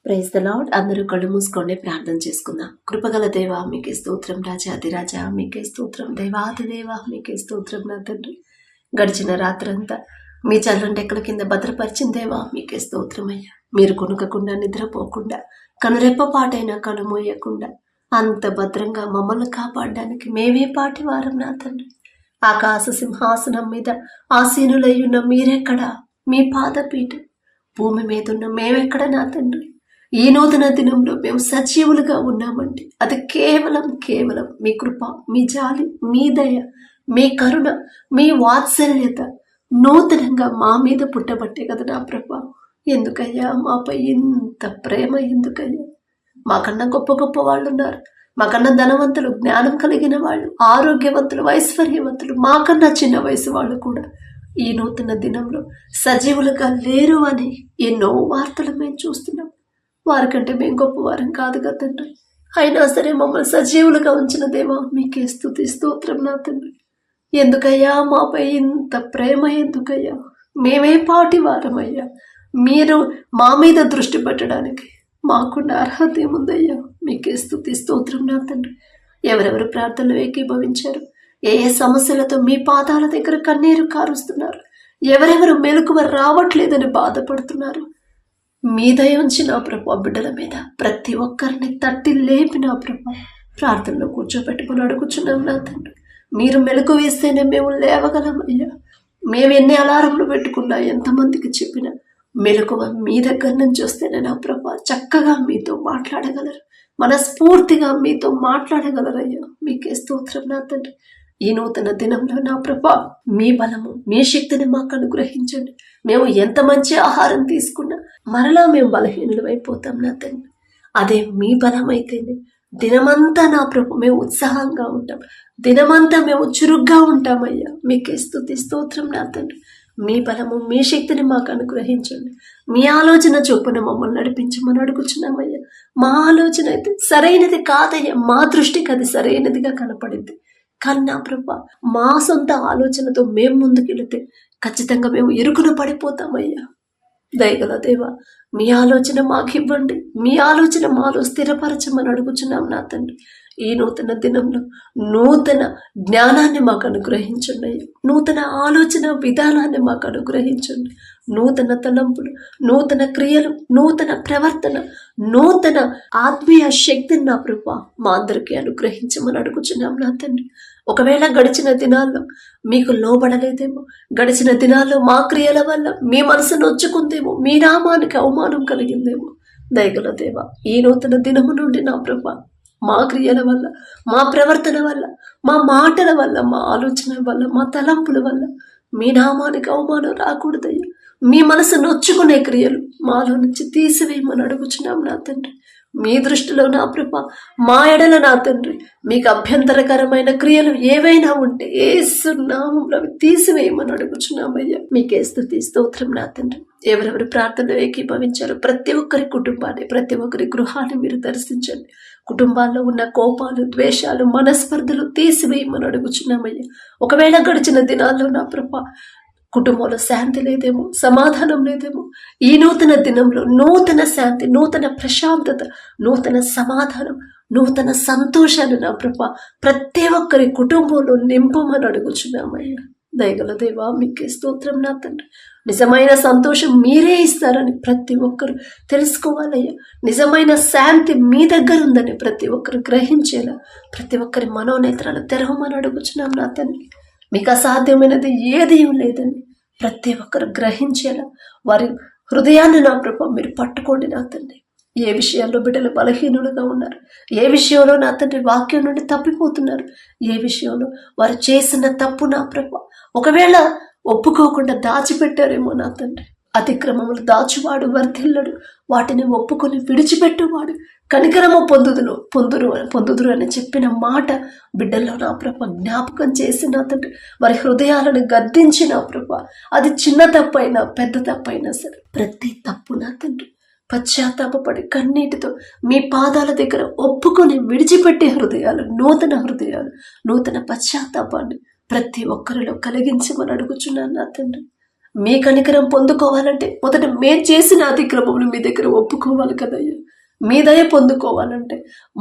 Praise the lord. అందరూ కళ్ళు మూసుకోండి, ప్రార్థన చేసుకుందాం. కృపగల దేవా మీకే స్తోత్రం, రాజాదిరాజా మీకే స్తోత్రం, దేవాది దేవా మీకే స్తోత్రం. నా తండ్రి, గడిచిన రాత్రంతా మీ చల్లంటి ఎక్కల కింద భద్రపరిచిన దేవా మీకే స్తోత్రమయ్యా. మీరు కొనుకకుండా, నిద్రపోకుండా, కనురెప్ప పాటైనా కళ్ళు మోయకుండా అంత భద్రంగా మమ్మల్ని కాపాడడానికి మేమే పాటి వారం. నా తండ్రి, ఆకాశ సింహాసనం మీద ఆసీనులయ్యున్న మీరెక్కడా? మీ పాదపీఠం భూమి మీద ఉన్న మేమెక్కడ? నా తండ్రి, ఈ నూతన దినంలో మేము సజీవులుగా ఉన్నామండి. అది కేవలం మీ కృప, మీ జాలి, మీ దయ, మీ కరుణ, మీ వాత్సల్యత నూతనంగా మా మీద పుట్టబట్టే కదా నా ప్రభా. ఎందుకయ్యా మాపై ఇంత ప్రేమ? ఎందుకయ్యా? మాకన్నా గొప్ప గొప్ప వాళ్ళు ఉన్నారు, మాకన్నా ధనవంతులు, జ్ఞానం కలిగిన వాళ్ళు, ఆరోగ్యవంతులు, ఐశ్వర్యవంతులు, మాకన్నా చిన్న వయసు వాళ్ళు కూడా ఈ నూతన దినంలో సజీవులుగా లేరు అని ఎన్నో వార్తలు మేము చూస్తున్నాం. వారికంటే మేము గొప్పవారం కాదు కదండి. అయినా సరే మమ్మల్ని సజీవులుగా ఉంచిన దేవా మీకే స్తుతి స్తోత్రం. నా తండ్రి, ఎందుకయ్యా మాపై ఇంత ప్రేమ? ఎందుకయ్యా? మేమే పాటి వారమయ్యా. మీరు మా మీద దృష్టి పెట్టడానికి మాకున్న అర్హత ఏముందయ్యా? మీకే స్తుతి స్తోత్రం. నా తండ్రి, ఎవరెవరు ప్రార్థనలు ఏకీభవించారు, ఏ ఏ సమస్యలతో మీ పాదాల దగ్గర కన్నీరు కారుస్తున్నారు, ఎవరెవరు మెలకువ రావట్లేదని బాధపడుతున్నారు, మీ దయ ఉంచి నా ప్రభు బిడ్డల మీద ప్రతి ఒక్కరిని తట్టి లేపి నా ప్రభు ప్రార్థనలో కూర్చోబెట్టుకుని అడుగుచున్నాం. నా తండ్రి, మీరు మెలకు వేస్తేనే మేము లేవగలమయ్యా. మేము ఎన్ని అలారంలు పెట్టుకున్నా, ఎంతమందికి చెప్పినా మెలకువ మీ దగ్గర నుంచి వస్తేనే నా ప్రభు చక్కగా మీతో మాట్లాడగలరు, మనస్ఫూర్తిగా మీతో మాట్లాడగలరయ్యా. మీకే స్తోత్రం. నా తండ్రి, ఈ నూతన దినంలో నా ప్రభా మీ బలము, మీ శక్తిని మాకు అనుగ్రహించండి. మేము ఎంత మంచి ఆహారం తీసుకున్నా మరలా మేము బలహీనులు అయిపోతాం. నా తండ్రి, అదే మీ బలం అయితేనే దినమంతా నా ప్రభు మేము ఉత్సాహంగా ఉంటాం, దినమంతా మేము చురుగ్గా ఉంటామయ్యా. మీకే స్తుతి స్తోత్రం. నా తండ్రి, మీ బలము, మీ శక్తిని మాకు అనుగ్రహించండి. మీ ఆలోచన చొప్పున మమ్మల్ని నడిపించమని అడుగుచున్నామయ్యా. మా ఆలోచన అయితే సరైనది కాదయ్యా, మా దృష్టికి అది సరైనదిగా కనపడింది. కానీ నా ప్రభా, మా సొంత ఆలోచనతో మేము ముందుకెళితే ఖచ్చితంగా మేము ఇరుకున పడిపోతామయ్యా. దయగల దేవా, మీ ఆలోచన మాకు ఇవ్వండి, మీ ఆలోచన మాలో స్థిరపరచమని అడుగుచున్నాం. నా తండ్రి, ఈ నూతన దినంలో నూతన జ్ఞానాన్ని మాకు అనుగ్రహించండి, నూతన ఆలోచన విధానాన్ని మాకు అనుగ్రహించండి, నూతన తలంపులు, నూతన క్రియలు, నూతన ప్రవర్తన, నూతన ఆత్మీయ శక్తిని నా ప్రభా మా అందరికీ అనుగ్రహించమని అడుగుచున్నాం. నా తండ్రి, ఒకవేళ గడిచిన దినాల్లో మీకు లోబడలేదేమో, గడిచిన దినాల్లో మా క్రియల వల్ల మీ మనసు నొచ్చుకుందేమో, మీ నామానికి అవమానం కలిగిందేమో, దయగల దేవా ఈ నూతన దినము నుండి నా ప్రభా మా క్రియల వల్ల, మా ప్రవర్తన వల్ల, మా మాటల వల్ల, మా ఆలోచన వల్ల, మా తలంపుల వల్ల మీ నామానికి అవమానం రాకూడదయ్యా. మీ మనసు నొచ్చుకునే క్రియలు మాలో నుంచి తీసివేయమని అడుగుచున్నాం. నా తండ్రి, మీ దృష్టిలో నా ప్రభా మా ఎడల నా తండ్రి మీకు అభ్యంతరకరమైన క్రియలు ఏవైనా ఉంటే యేసు నామములో అవి తీసివేయమని అడుగుచున్నామయ్యా. మీకే స్తుతి స్తోత్రం. నా తండ్రి, ఎవరెవరు ప్రార్థనలో ఏకీభవించారో ప్రతి ఒక్కరి కుటుంబాన్ని, ప్రతి ఒక్కరి గృహాన్ని మీరు దర్శించండి. కుటుంబాల్లో ఉన్న కోపాలు, ద్వేషాలు, మనస్పర్ధలు తీసివేయమని అడుగుచున్నామయ్యా. ఒకవేళ గడిచిన దినాల్లో నా ప్రభా కుటుంబంలో శాంతి లేదేమో, సమాధానం లేదేమో, ఈ నూతన దినంలో నూతన శాంతి, నూతన ప్రశాంతత, నూతన సమాధానం, నూతన సంతోషాలు నా ప్రభా ప్రతి ఒక్కరి కుటుంబంలో నింపమని అడుగుచున్నామయ్యా. దయగల దేవా మీకే స్తోత్రం. నా తండ్రి, నిజమైన సంతోషం మీరే ఇస్తారని ప్రతి ఒక్కరు తెలుసుకోవాలయ్యా. నిజమైన శాంతి మీ దగ్గర ఉందని ప్రతి ఒక్కరు గ్రహించేలా ప్రతి ఒక్కరి మనోనేత్రాలు తెరవమని అడుగుచున్నాం. నా తండ్రి, మీకు అసాధ్యమైనది ఏదీ లేదని ప్రతి ఒక్కరు గ్రహించేలా వారి హృదయాన్ని నా ప్రభా మీరు పట్టుకోండి. నా తండ్రి, ఏ విషయాల్లో బిడ్డలు బలహీనులుగా ఉన్నారు, ఏ విషయంలో నా తండ్రి వాక్యం నుండి తప్పిపోతున్నారు, ఏ విషయంలో వారు చేసిన తప్పు నా ప్రభా ఒకవేళ ఒప్పుకోకుండా దాచిపెట్టారేమో నా తండ్రి. అతిక్రమములు దాచువాడు వర్ధిల్లడు, వాటిని ఒప్పుకొని విడిచిపెట్టువాడు కనికరము పొందుదురు అని చెప్పిన మాట బిడ్డల్లో నా ప్రభ జ్ఞాపకం చేసి నా తండ్రి వారి హృదయాలను గద్దించి నా ప్రభ అది చిన్న తప్పైనా పెద్ద తప్పైనా సరే ప్రతి తప్పు నా తండ్రి పశ్చాత్తాపడి కన్నీటితో మీ పాదాల దగ్గర ఒప్పుకొని విడిచిపెట్టే హృదయాలు, నూతన పశ్చాత్తాపాన్ని ప్రతి ఒక్కరిలో కలిగించమని అడుగుచున్నాను. నా తండ్రి, మీ కనికరం పొందుకోవాలంటే మొదట మేము చేసిన అతిక్రమములు మీ దగ్గర ఒప్పుకోవాలి కదయ్యా. మీ దయ పొందుకోవాలంటే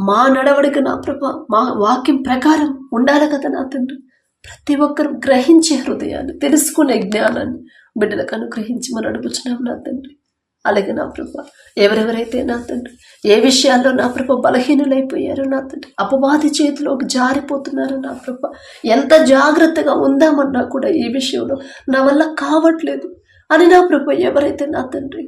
మా నడవడిక నా ప్రభా, మా వాక్యం ప్రకారం ఉండాలి కదా నా తండ్రి. ప్రతి ఒక్కరు గ్రహించే హృదయాన్ని, తెలుసుకునే జ్ఞానాన్ని బిడ్డలకు అనుగ్రహించి మనం అడుగుచున్నాం నా తండ్రి. అలాగే నా ప్రభా, ఎవరెవరైతే నా తండ్రి ఏ విషయాల్లో నా ప్రభ బలహీనులైపోయారో నా తండ్రి, అపవాది చేతిలోకి జారిపోతున్నారు నా ప్రభ, ఎంత జాగ్రత్తగా ఉందామన్నా కూడా ఈ విషయంలో నా వల్ల కావట్లేదు అని నా ప్రభ ఎవరైతే నా తండ్రి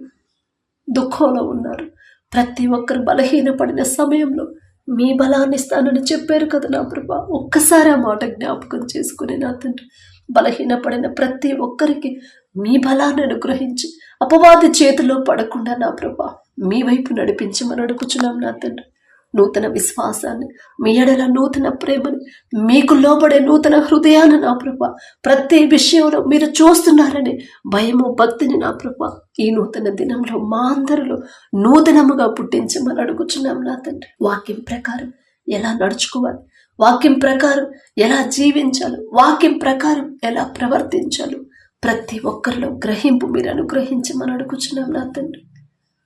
దుఃఖంలో ఉన్నారు, ప్రతి ఒక్కరు బలహీనపడిన సమయంలో మీ బలాన్ని ఇస్తానని చెప్పారు కదా నా ప్రభ. ఒక్కసారి ఆ మాట జ్ఞాపకం చేసుకుని నా తండ్రి బలహీనపడిన ప్రతి ఒక్కరికి మీ బలాన్ని అనుగ్రహించి అపవాది చేతిలో పడకుండా నా ప్రభా మీ వైపు నడిపించమని అడుగుచున్నాం నా తండ్రి. నూతన విశ్వాసాన్ని, మీ ఎడల నూతన ప్రేమని, మీకు లోబడే నూతన హృదయాన్ని నా ప్రభా ప్రతి విషయంలో మీరు చూస్తున్నారని భయము, భక్తిని నా ప్రభా ఈ నూతన దినంలో మా అందరిలో నూతనముగా పుట్టించమని అడుగుచున్నాం నా తండ్రి. వాక్యం ప్రకారం ఎలా నడుచుకోవాలి, వాక్యం ప్రకారం ఎలా జీవించాలి, వాక్యం ప్రకారం ఎలా ప్రవర్తించాలి, ప్రతి ఒక్కరిలో గ్రహింపు మీరు అనుగ్రహించమని అడుగుచున్నాం నా తండ్రి.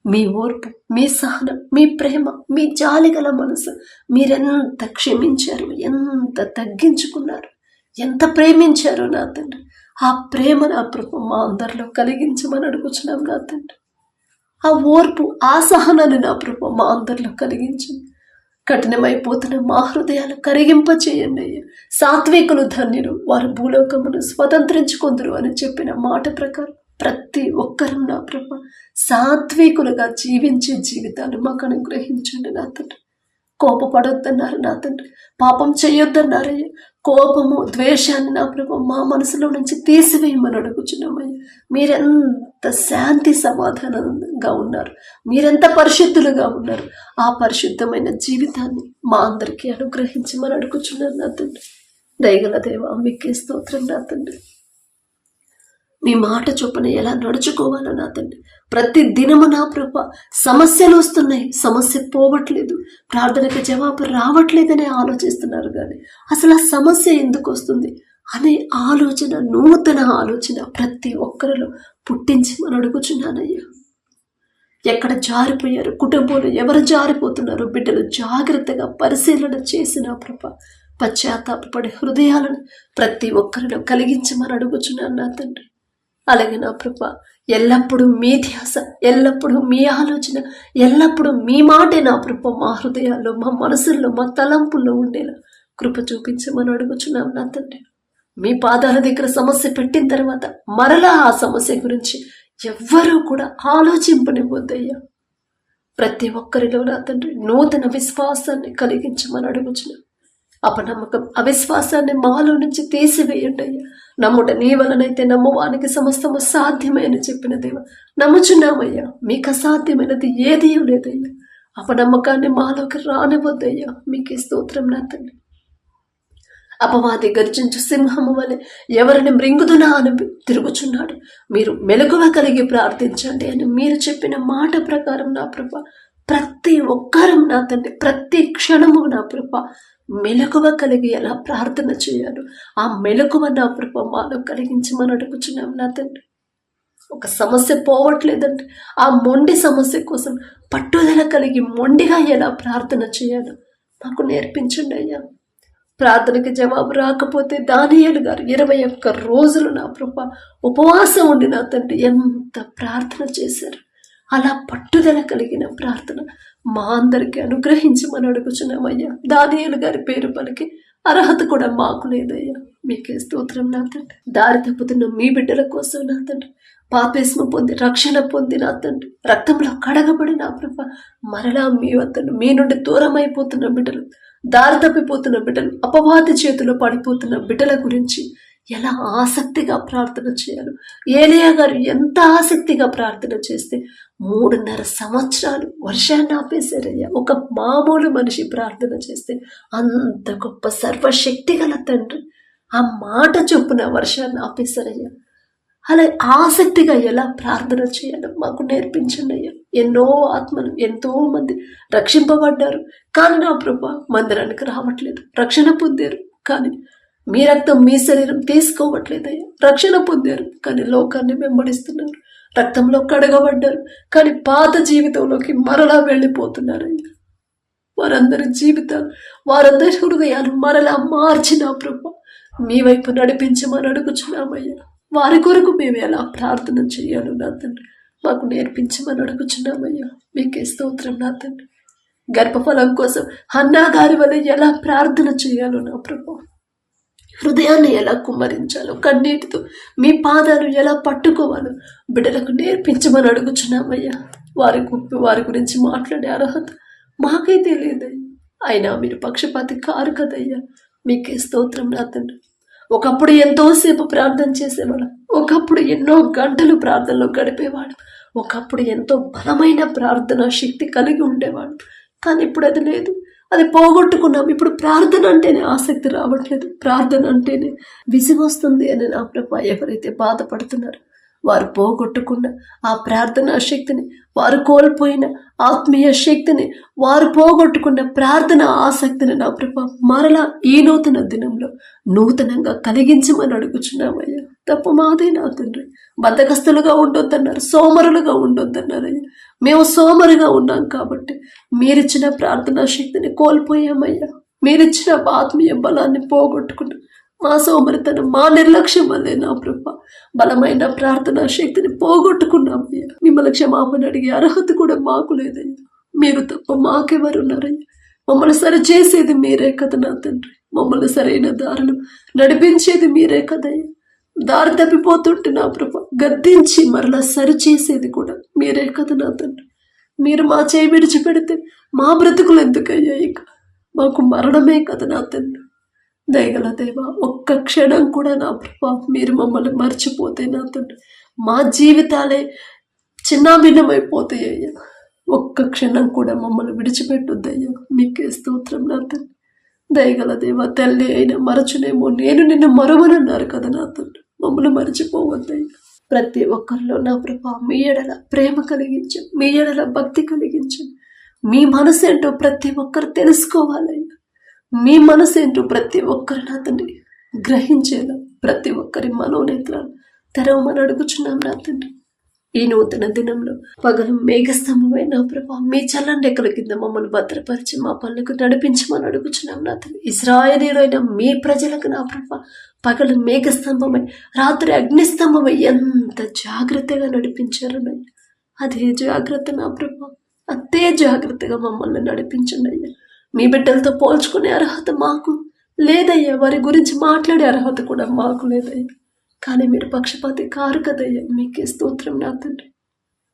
మీ ఓర్పు, మీ సహనం, మీ ప్రేమ, మీ జాలిగల మనసు, మీరెంత క్షమించారు, ఎంత తగ్గించుకున్నారు, ఎంత ప్రేమించారు నా తండ్రి. ఆ ప్రేమ నా ప్రభు మా అందరిలో కలిగించమని అడుగుచున్నాం నా తండ్రి. ఆ ఓర్పు, ఆ సహనాన్ని నా ప్రభు మా అందరిలో కలిగించండి. కఠినమైపోతున్న మా హృదయాలు కరిగింప చేయండి అయ్యా. సాత్వికులు ధన్యులు, వారు భూలోకమును స్వతంత్రించుకుందరు అని చెప్పిన మాట ప్రకారం ప్రతి ఒక్కరూ నా ప్రభ సాత్వికులుగా జీవించే జీవితాలు మాకు అనుగ్రహించండి నా తండ్రి. కోపపడొద్దన్నారు నా తండ్రి, పాపం చేయొద్దన్నారయ్యా. కోపము, ద్వేషాన్ని నా ప్రభు మా మనసులో నుంచి తీసివేయమని అడుగుచున్నామయ్యా. మీరెంత శాంతి సమాధానంగా ఉన్నారు, మీరెంత పరిశుద్ధులుగా ఉన్నారు, ఆ పరిశుద్ధమైన జీవితాన్ని మా అందరికీ అనుగ్రహించమని అడుగుచున్నాను నా తండ్రి. దయగల దేవా మీకే స్తోత్రం నా తండ్రి. మీ మాట చొప్పున ఎలా నడుచుకోవాలో నా తండ్రి. ప్రతి దినము నా ప్రభ సమస్యలు వస్తున్నాయి, సమస్య పోవట్లేదు, ప్రార్థనకి జవాబు రావట్లేదని ఆలోచిస్తున్నారు. కానీ అసలు ఆ సమస్య ఎందుకు వస్తుంది అనే ఆలోచన, నూతన ఆలోచన ప్రతి ఒక్కరిలో పుట్టించి మనం అడుగుచున్నానయ్యా. ఎక్కడ జారిపోయారు కుటుంబంలో, ఎవరు జారిపోతున్నారు బిడ్డలు జాగ్రత్తగా పరిశీలన చేసిన ప్రభ పశ్చాత్తాపపడే హృదయాలను ప్రతి ఒక్కరిలో కలిగించమని అడుగుచున్నాను నా తండ్రి. అలాగే నా ప్రభ ఎల్లప్పుడూ మీ ధ్యాస, ఎల్లప్పుడూ మీ ఆలోచన, ఎల్లప్పుడూ మీ మాటే నా ప్రభ మా హృదయాల్లో, మా మనసుల్లో, మా తలంపుల్లో ఉండేలా కృప చూపించమని అడుగుచున్నాం నా తండ్రి. మీ పాదాల దగ్గర సమస్య పెట్టిన తర్వాత మరలా ఆ సమస్య గురించి ఎవ్వరూ కూడా ఆలోచింపనివ్వద్దయ్యా. ప్రతి ఒక్కరిలో నా తండ్రి నూతన విశ్వాసాన్ని కలిగించమని అడుగుచున్నాం. అపనమ్మకం, అవిశ్వాసాన్ని మాలో నుంచి తీసివేయండి అయ్యా. నమ్ముట నీ వలనైతే నమ్మువానికి సమస్తము సాధ్యమే అని చెప్పిన దేవ నమ్ముచున్నామయ్యా. మీకు అసాధ్యమైనది ఏదీ లేదయ్యా. అపనమ్మకాన్ని మాలోకి రానివద్దయ్యా. మీకే స్తోత్రం నా తండ్రి. అపవాది గర్జించు సింహము వలె ఎవరిని మృంగుదునా అని తిరుగుచున్నాడు, మీరు మెలకువ కలిగి ప్రార్థించండి అని మీరు చెప్పిన మాట ప్రకారం నా ప్రభ ప్రతి ఒక్కరం నా తండ్రి ప్రతి క్షణము నా ప్రభ మెలకువ కలిగి ఎలా ప్రార్థన చేయాలో ఆ మెలకువ నా ప్రభ మాలో కలిగించమని అడుగుచున్నాం నా తండ్రి. ఒక సమస్య పోవట్లేదంటే ఆ మొండి సమస్య కోసం పట్టుదల కలిగి మొండిగా ఎలా ప్రార్థన చేయాలో మాకు నేర్పించండి అయ్యా. ప్రార్థనకి జవాబు రాకపోతే దానియేలు గారు 21 రోజులు నా ప్రభ ఉపవాసం ఉండి నా తండ్రి ఎంత ప్రార్థన చేశారు. అలా పట్టుదల కలిగిన ప్రార్థన మా అందరికీ అనుగ్రహించమని అడుగుచున్నామయ్యా. దానియేలు గారి పేరు పలికి అర్హత కూడా మాకు లేదయ్యా. మీకే స్తోత్రం నా తండ్రి. దారి తప్పుతున్న మీ బిడ్డల కోసం నా తండ్రి పాపేస్మ పొంది రక్షణ పొంది నా తండ్రి రక్తంలో కడగబడి నా ప్రభ మరలా మీ వద్దను మీ నుండి దూరం అయిపోతున్న బిడ్డలు, దారి తప్పిపోతున్న బిడ్డలు, అపవాది చేతిలో పడిపోతున్న బిడ్డల గురించి ఎలా ఆసక్తిగా ప్రార్థన చేయాలి. ఏలియా గారు ఎంత ఆసక్తిగా ప్రార్థన చేస్తే 3.5 సంవత్సరాలు వర్షాన్ని ఆపేశారయ్యా. ఒక మామూలు మనిషి ప్రార్థన చేస్తే అంత గొప్ప సర్వశక్తి గల తండ్రి ఆ మాట చొప్పున వర్షాన్ని ఆపేశారయ్యా. అలా ఆసక్తిగా ఎలా ప్రార్థన చేయాలో మాకు నేర్పించండి అయ్యా. ఎన్నో ఆత్మలు, ఎంతో మంది రక్షింపబడ్డారు కానీ నా ప్రభా మందిరానికి రావట్లేదు. రక్షణ పొందారు కానీ మీ రక్తం మీ శరీరం తీసుకోవట్లేదయ్యా. రక్షణ పొందారు కానీ లోకాన్ని వెంబడిస్తున్నారు. రక్తంలో కడగబడ్డారు కానీ పాత జీవితంలోకి మరలా వెళ్ళిపోతున్నారయ్యా. వారందరి జీవితాలు, వారందరి హృదయాలు మరలా మార్చిన ప్రభు మీ వైపు నడిపించమని అడుగుచున్నామయ్యా. వారి కొరకు మేము ఎలా ప్రార్థన చేయాలో నా తండ్రి మాకు నేర్పించమని అడుగుచున్నామయ్యా. మీకే స్తోత్రం నా తండ్రి. గర్భఫలం కోసం హన్నా గారి వల్ల ఎలా ప్రార్థన చేయాలో నా ప్రభు, హృదయాన్ని ఎలా కుమ్మరించాలో, కన్నీటితో మీ పాదాలు ఎలా పట్టుకోవాలో బిడ్డలకు నేర్పించమని అడుగుచున్నామయ్యా. వారి గురించి మాట్లాడే అర్హత మాకైతే లేదయ్యా. అయినా మీరు పక్షపాతి కారు కదయ్యా. మీకే స్తోత్రం నా తండ్రి. ఒకప్పుడు ఎంతోసేపు ప్రార్థన చేసేవాడు, ఒకప్పుడు ఎన్నో గంటలు ప్రార్థనలో గడిపేవాడు, ఒకప్పుడు ఎంతో బలమైన ప్రార్థన శక్తి కలిగి ఉండేవాడు. కానీ ఇప్పుడు అది లేదు, అది పోగొట్టుకున్నాం. ఇప్పుడు ప్రార్థన అంటేనే ఆసక్తి రావట్లేదు, ప్రార్థన అంటేనే విసిగొస్తుంది అని నా ప్రభు ఎవరైతే బాధపడుతున్నారో వారు పోగొట్టుకున్న ఆ ప్రార్థనా శక్తిని, వారు కోల్పోయిన ఆత్మీయ శక్తిని, వారు పోగొట్టుకున్న ప్రార్థన ఆసక్తిని నా ప్రభు మరలా ఈ నూతన దినంలో నూతనంగా కలిగించమని అడుగుచున్నామయ్యా. తప్పు మాదే నా తండ్రి. బద్ధకస్తులుగా ఉండొద్దన్నారు, సోమరులుగా ఉండొద్దన్నారయ్యా. మేము సోమరుగా ఉన్నాం కాబట్టి మీరిచ్చిన ప్రార్థనా శక్తిని కోల్పోయామయ్యా. మీరిచ్చిన ఆత్మీయ బలాన్ని పోగొట్టుకున్నాం. మా సోమరితనం, మా నిర్లక్ష్యం వల్లే నా ప్రభు బలమైన ప్రార్థనా శక్తిని పోగొట్టుకున్నామయ్యా. మిమ్మల్ని క్షమాపణ అడిగే అర్హత కూడా మాకు లేదయ్యా. మీరు తప్ప మాకెవరున్నారయ్యా? మమ్మల్ని సరిచేసేది మీరే కదా నా తండ్రి. మమ్మల్ని సరైన దారిలో నడిపించేది మీరే కదయ్యా. దారి తప్పిపోతుంటే నా ప్రభు గద్దించి మరలా సరిచేసేది కూడా మీరే కదా నా తండ్రి. మీరు మా చేయి విడిచిపెడితే మా బ్రతుకులు ఎందుకయ్యా? ఇక మాకు మరణమే కదా నా తండ్రి. దయగల దేవా, ఒక్క క్షణం కూడా నా ప్రభా మీరు మమ్మల్ని మర్చిపోతే నా తండ్రి మా జీవితాలే చిన్నాభిన్నమైపోతాయ్యా. ఒక్క క్షణం కూడా మమ్మల్ని విడిచిపెట్టొద్దయ్యా. మీకే స్తోత్రం నా తండ్రి. దయగల దేవా, తల్లి అయినా మరచునేమో, నేను నిన్ను మరువనన్నారు కదా నా తండ్రి. మమ్మల్ని మర్చిపోవద్దయ్యా. ప్రతి ఒక్కరిలో నా ప్రభా మీ ఎడల ప్రేమ కలిగించండి, మీ ఎడల భక్తి కలిగించండి. మీ మనసు ఏంటో ప్రతి ఒక్కరు తెలుసుకోవాలయ్యా. మీ మనసు ఏంటో ప్రతి ఒక్కరు నా తండ్రి గ్రహించేలా ప్రతి ఒక్కరి మనోనేత్రాలు తెరవమని అడుగుచున్నాం నా తండ్రి. ఈ నూతన దినంలో పగలు మేఘస్తంభమైన నా ప్రభా మీ చల్లని రెక్కల కింద మమ్మల్ని భద్రపరిచి మా పనులకు నడిపించమని అడుగుచున్నాం నా తండ్రి. ఇశ్రాయేలీయులైన మీ ప్రజలకు నా ప్రభా పగలు మేఘస్తంభమై రాత్రి అగ్నిస్తంభమై ఎంత జాగ్రత్తగా నడిపించారు నయ్యా. అదే జాగ్రత్త నా ప్రభా, అంతే జాగ్రత్తగా మమ్మల్ని నడిపించండి అయ్యా. మీ బిడ్డలతో పోల్చుకునే అర్హత మాకు లేదయ్యా. వారి గురించి మాట్లాడే అర్హత కూడా మాకు లేదయ్యా. కానీ మీరు పక్షపాతి కారు కదయ్యా. మీకే స్తోత్రం నా తండ్రి.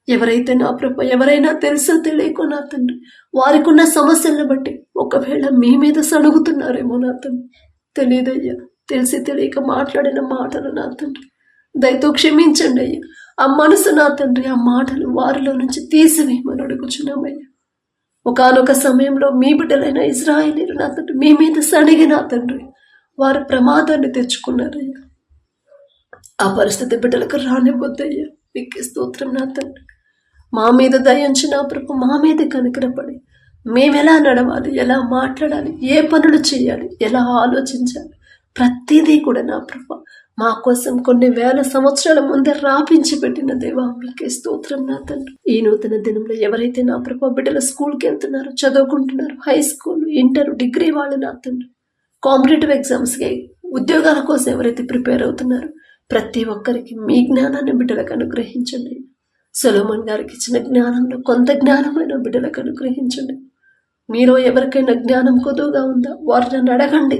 ఎవరైతే నా ప్రభు ఎవరైనా తెలుసో తెలియకో నా తండ్రి వారికి ఉన్న సమస్యలను బట్టి ఒకవేళ మీ మీద సణుగుతున్నారేమో నా తండ్రి, తెలియదయ్యా. తెలిసి తెలియక మాట్లాడిన మాటలు నా తండ్రి దయతో క్షమించండి అయ్యా. ఆ మనసు నా తండ్రి ఆ మాటలు వారిలో నుంచి తీసివేయమని అడుగుచున్నామయ్యా. ఒకానొక సమయంలో మీ బిడ్డలైన ఇశ్రాయేలీయులు నా తండ్రి మీ మీద సణిగి నా తండ్రి వారు ప్రమాదాన్ని తెచ్చుకున్నారయ్యా. ఆ పరిస్థితి బిడ్డలకు రానివ్వద్దయ్యా. మీకే స్తోత్రం నా తండ్రి. మా మీద దయించి నా ప్రభు మా మీద కనికరపడి మేమెలా నడవాలి, ఎలా మాట్లాడాలి, ఏ పనులు చేయాలి, ఎలా ఆలోచించాలి, ప్రతిదీ కూడా నా ప్రభు మా కోసం కొన్ని వేల సంవత్సరాల ముందే రాపించి పెట్టిన దేవా మీకే స్తోత్రం నా తండ్రి. ఈ నూతన దినంలో ఎవరైతే నా ప్రభు బిడ్డలు స్కూల్కి వెళ్తున్నారు, చదువుకుంటున్నారు, హై స్కూల్, ఇంటర్, డిగ్రీ వాళ్ళు నా తండ్రి కాంపిటేటివ్ ఎగ్జామ్స్కి ఉద్యోగాల కోసం ఎవరైతే ప్రిపేర్ అవుతున్నారో ప్రతి ఒక్కరికి మీ జ్ఞానాన్ని బిడ్డలకు అనుగ్రహించండి. సొలొమోన్ గారికి ఇచ్చిన జ్ఞానంలో కొంత జ్ఞానమైన బిడ్డలకు అనుగ్రహించండి. మీలో ఎవరికైనా జ్ఞానం కొద్దుగా ఉందా వారిని నన్ను అడగండి,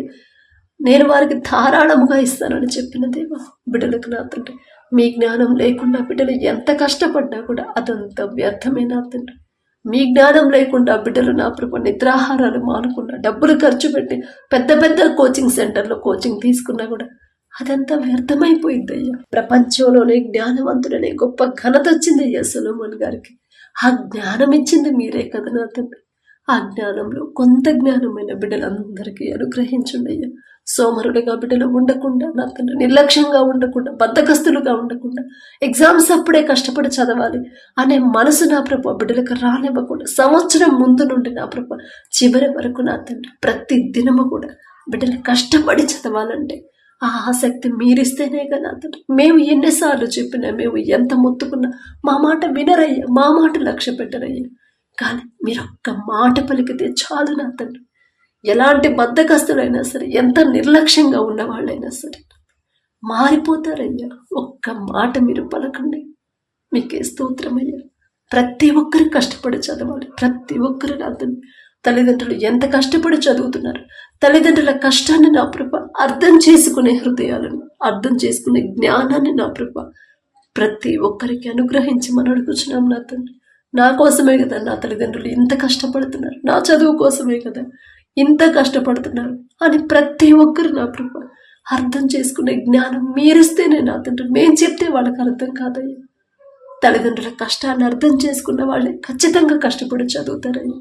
నేను వారికి ధారాళముగా ఇస్తానని చెప్పిన దేవా బిడ్డలకు నా తండ్రి. మీ జ్ఞానం లేకుండా బిడ్డలు ఎంత కష్టపడ్డా కూడా అదంతా వ్యర్థమే నా తండ్రి. మీ జ్ఞానం లేకుండా బిడ్డలు నా ప్రభు నిద్రాహారాలు మానకుండా డబ్బులు ఖర్చు పెట్టి పెద్ద పెద్ద కోచింగ్ సెంటర్లో కోచింగ్ తీసుకున్నా కూడా అదంతా వ్యర్థమైపోయిందయ్యా. ప్రపంచంలోనే జ్ఞానవంతుడనే గొప్ప ఘనత వచ్చిందయ్యా సొలొమోన్ గారికి. ఆ జ్ఞానం ఇచ్చింది మీరే కదా నా తండ్రి. ఆ జ్ఞానంలో కొంత జ్ఞానమైన బిడ్డలందరికీ అనుగ్రహించండి అయ్యా. సోమరుడిగా బిడ్డలు ఉండకుండా నా తండ్రి నిర్లక్ష్యంగా ఉండకుండా బద్ధకస్తులుగా ఉండకుండా ఎగ్జామ్స్ అప్పుడే కష్టపడి చదవాలి అనే మనసు నా ప్రభు బిడ్డలకు రానివ్వకుండా సంవత్సరం ముందు నుండి నా ప్రభు చివరి వరకు నా తండ్రి ప్రతి దినము కూడా బిడ్డలు కష్టపడి చదవాలంటే ఆ ఆసక్తి మీరిస్తేనే కదా తండ్రి. మేము ఎన్నిసార్లు చెప్పినా, మేము ఎంత మొత్తుకున్నా మా మాట వినరయ్యా, మా మాట లక్ష్య పెట్టరయ్యా. కానీ మీరు ఒక్క మాట పలికితే చాలు నా తండ్రి. ఎలాంటి బద్ధకస్తులైనా సరే, ఎంత నిర్లక్ష్యంగా ఉన్నవాళ్ళైనా సరే మారిపోతారయ్యా. ఒక్క మాట మీరు పలకండి, మీకే స్తోత్రమయ్యా. ప్రతి ఒక్కరు కష్టపడి చదవాలి. ప్రతి ఒక్కరు నా తండ్రి, తల్లిదండ్రులు ఎంత కష్టపడి చదువుతున్నారు. తల్లిదండ్రుల కష్టాన్ని నా ప్రభ అర్థం చేసుకునే హృదయాలను, అర్థం చేసుకునే జ్ఞానాన్ని నా ప్రభ ప్రతి ఒక్కరికి అనుగ్రహించమని అడుగుచున్నాం నా తండ్రి. నా కోసమే కదా నా తల్లిదండ్రులు ఇంత కష్టపడుతున్నారు, నా చదువు కోసమే కదా ఇంత కష్టపడుతున్నారు అని ప్రతి ఒక్కరు నా ప్రభ అర్థం చేసుకునే జ్ఞానం మీరిస్తేనే నా తండ్రి. మేము చెప్తే వాళ్ళకి అర్థం కాదయ్యా. తల్లిదండ్రుల కష్టాన్ని అర్థం చేసుకున్న వాళ్ళే ఖచ్చితంగా కష్టపడి చదువుతారని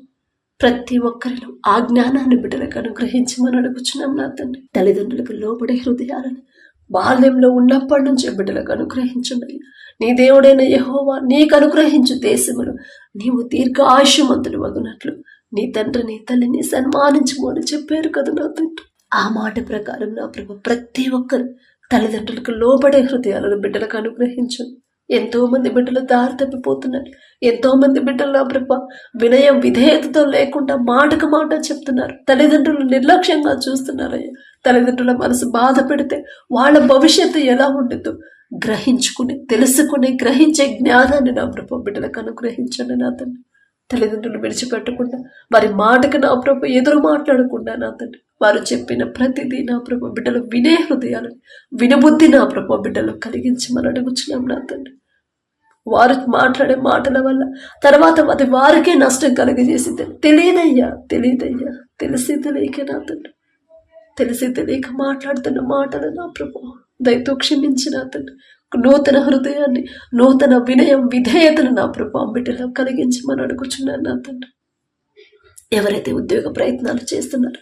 ప్రతి ఒక్కరిలో ఆ జ్ఞానాన్ని బిడ్డలకు అనుగ్రహించమని అడుగుచున్నాం నా తండ్రి. తల్లిదండ్రులకు లోబడే హృదయాలను బాల్యంలో ఉన్నప్పటి నుంచే బిడ్డలకు అనుగ్రహించున్నాయి. నీ దేవుడైన యెహోవా నీకు అనుగ్రహించు దేశములు నీవు దీర్ఘాయుష్యమంతులు వగునట్లు నీ తండ్రి నీ తల్లిని సన్మానించుము అని చెప్పారు కదా నా తండ్రి. ఆ మాట ప్రకారం నా ప్రభు ప్రతి ఒక్కరు తల్లిదండ్రులకు లోబడే హృదయాలను బిడ్డలకు అనుగ్రహించు. ఎంతో మంది బిడ్డలు దారి తప్పిపోతున్నారు. ఎంతో మంది బిడ్డలు నా ప్రభ వినయం విధేయతతో లేకుండా మాటకు మాట చెప్తున్నారు. తల్లిదండ్రులు నిర్లక్ష్యంగా చూస్తున్నారయ్యా. తల్లిదండ్రుల మనసు బాధ పెడితే వాళ్ళ భవిష్యత్తు ఎలా ఉంటుందో గ్రహించుకుని, తెలుసుకుని, గ్రహించే జ్ఞానాన్ని నా ప్రభ బిడ్డలకు అనుగ్రహించండి నా తండ్రి. తల్లిదండ్రులు విడిచిపెట్టకుండా, వారి మాటకు నా ప్రభ ఎదురు మాట్లాడకుండా నా తండ్రి, వారు చెప్పిన ప్రతిదీ నా ప్రభ బిడ్డలు వినే హృదయాలను, వినబుద్ధి నా ప్రభ బిడ్డలు కలిగించమని అడుగుచున్నాం నా తండ్రి. వారు మాట్లాడే మాటల వల్ల తర్వాత అది వారికే నష్టం కలిగజేసి తెలియదయ్యా, తెలిసి తెలియక నా తండ్రి, తెలిసి తెలియక మాట్లాడుతున్న మాటలు నా ప్రభు దయతో క్షమించిన తండ్రి. నూతన హృదయాన్ని, నూతన వినయం, విధేయతను నా ప్రభు బిడ్డలో కలిగించమని అడుగుచున్నాను నా తండ్రి. ఎవరైతే ఉద్యోగ ప్రయత్నాలు చేస్తున్నారో